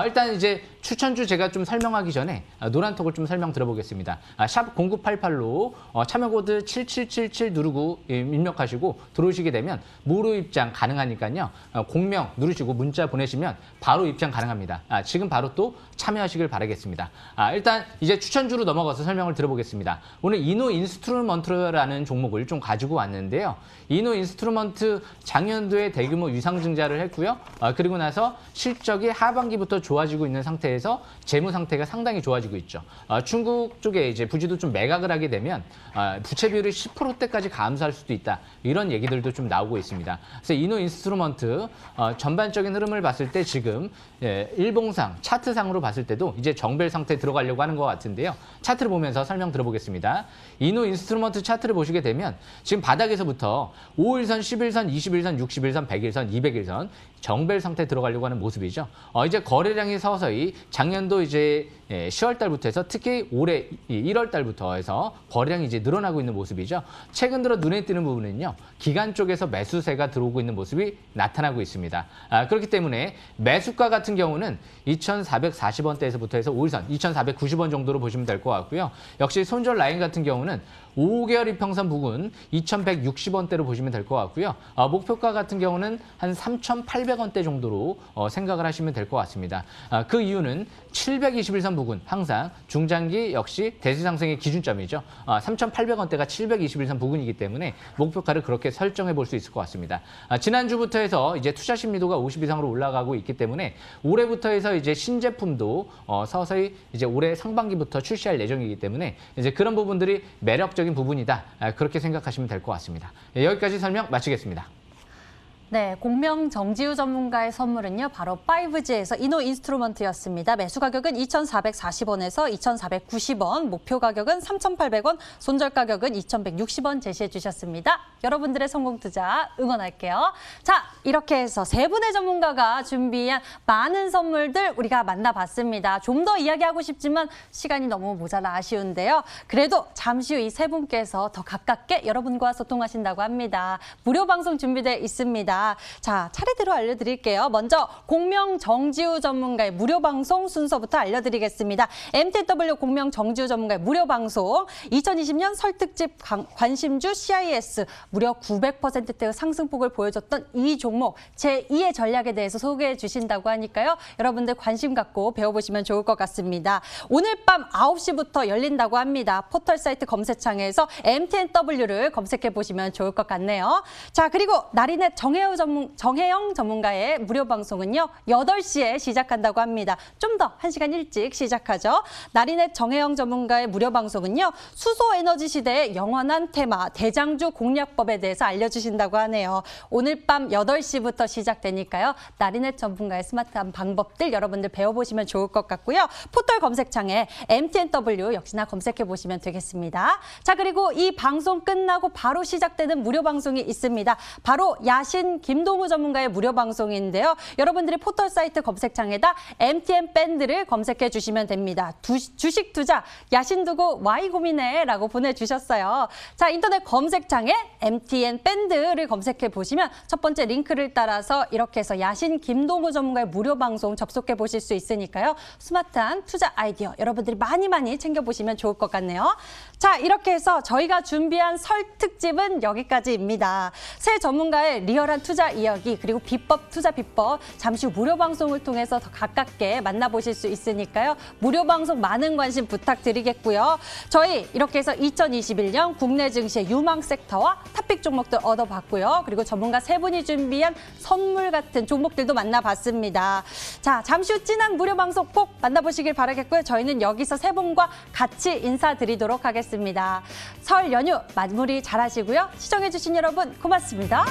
일단 이제 추천주 제가 좀 설명하기 전에 노란톡을 좀 설명 들어보겠습니다. 샵 0988로 참여 코드 7777 누르고 입력하시고 들어오시게 되면 무료 입장 가능하니까요. 공명 누르시고 문자 보내시면 바로 입장 가능합니다. 지금 바로 또 참여하시길 바라겠습니다. 일단 이제 추천주로 넘어가서 설명을 들어보겠습니다. 오늘 이노 인스트루먼트라는 종목을 좀 가지고 왔는데요. 이노 인스트루먼트 작년도에 대규모 유상증자를 했고요. 그리고 나서 실적이 하반기부터 좋아지고 있는 상태에서 재무 상태가 상당히 좋아지고 있죠. 중국 쪽에 이제 부지도 좀 매각을 하게 되면 부채 비율이 10%대까지 감소할 수도 있다. 이런 얘기들도 좀 나오고 있습니다. 그래서 이노 인스트루먼트 전반적인 흐름을 봤을 때 지금 일봉상 차트상으로 봤을 때도 이제 정벨 상태에 들어가려고 하는 것 같은데요. 차트를 보면서 설명 들어보겠습니다. 이노 인스트루먼트 차트를 보시게 되면 지금 바닥에서부터 5일선, 11선, 21선, 60일선, 100일선, 200일선 정벨 상태에 들어가려고 하는 모습이죠. 이제 거래량이 서서히 작년도 이제 10월 달부터 해서 특히 올해 1월 달부터 해서 거래량이 이제 늘어나고 있는 모습이죠. 최근 들어 눈에 띄는 부분은요. 기관 쪽에서 매수세가 들어오고 있는 모습이 나타나고 있습니다. 그렇기 때문에 매수가 같은 경우는 2,440원대에서부터 해서 5일선 2,490원 정도로 보시면 될 것 같고요. 역시 손절 라인 같은 경우는 5개월 이평선 부근 2,160원대로 보시면 될 것 같고요. 목표가 같은 경우는 한 3,800원대 정도로 생각을 하시면 될 것 같습니다. 그 이유는 721선 부근 항상 중장기 역시 대세 상승의 기준점이죠. 3,800원대가 721선 부근이기 때문에 목표가를 그렇게 설정해 볼 수 있을 것 같습니다. 지난주부터 해서 이제 투자 심리도가 50 이상으로 올라가고 있기 때문에 올해부터 해서 이제 신제품도 서서히 이제 올해 상반기부터 출시할 예정이기 때문에 이제 그런 부분들이 매력적인 부분이다. 그렇게 생각하시면 될 것 같습니다. 여기까지 설명 마치겠습니다. 네, 공명 정지우 전문가의 선물은요. 바로 5G에서 이노 인스트루먼트였습니다. 매수 가격은 2,440원에서 2,490원, 목표 가격은 3,800원, 손절 가격은 2,160원 제시해 주셨습니다. 여러분들의 성공 투자 응원할게요. 자, 이렇게 해서 세 분의 전문가가 준비한 많은 선물들 우리가 만나봤습니다. 좀 더 이야기하고 싶지만 시간이 너무 모자라 아쉬운데요. 그래도 잠시 후 이 세 분께서 더 가깝게 여러분과 소통하신다고 합니다. 무료 방송 준비되어 있습니다. 있습니다. 자, 차례대로 알려드릴게요. 먼저 공명 정지우 전문가의 무료 방송 순서부터 알려드리겠습니다. MTW 공명 정지우 전문가의 무료 방송 2020년 설 특집 관심주 CIS 무려 900%대의 상승폭을 보여줬던 이 종목 제2의 전략에 대해서 소개해 주신다고 하니까요. 여러분들 관심 갖고 배워보시면 좋을 것 같습니다. 오늘 밤 9시부터 열린다고 합니다. 포털 사이트 검색창에서 MTNW를 검색해 보시면 좋을 것 같네요. 자, 그리고 나리넷 정혜영 전문가의 무료 방송은요. 8시에 시작한다고 합니다. 좀 더 1시간 일찍 시작하죠. 나리넷 정혜영 전문가의 무료 방송은요. 수소 에너지 시대의 영원한 테마 대장주 공략법에 대해서 알려주신다고 하네요. 오늘 밤 8시부터 시작되니까요. 나리넷 전문가의 스마트한 방법들 여러분들 배워보시면 좋을 것 같고요. 포털 검색창에 MTNW 역시나 검색해 보시면 되겠습니다. 자, 그리고 이 방송 끝나고 바로 시작되는 무료 방송이 있습니다. 바로 야신 김동우 전문가의 무료 방송인데요. 여러분들이 포털 사이트 검색창에다 MTN 밴드를 검색해 주시면 됩니다. 주식 투자 야신 두고 와이 고민해라고 보내주셨어요. 자, 인터넷 검색창에 MTN 밴드를 검색해 보시면 첫 번째 링크를 따라서 이렇게 해서 야신 김동우 전문가의 무료 방송 접속해 보실 수 있으니까요. 스마트한 투자 아이디어 여러분들이 많이 챙겨보시면 좋을 것 같네요. 자, 이렇게 해서 저희가 준비한 설 특집은 여기까지입니다. 새 전문가의 리얼한 투자 이야기 그리고 비법, 투자 비법 잠시 후 무료 방송을 통해서 더 가깝게 만나보실 수 있으니까요. 무료 방송 많은 관심 부탁드리겠고요. 저희 이렇게 해서 2021년 국내 증시의 유망 섹터와 탑픽 종목들 얻어봤고요. 그리고 전문가 세 분이 준비한 선물 같은 종목들도 만나봤습니다. 자, 잠시 후 진한 무료 방송 꼭 만나보시길 바라겠고요. 저희는 여기서 세 분과 같이 인사드리도록 하겠습니다. 설 연휴 마무리 잘하시고요. 시청해주신 여러분 고맙습니다.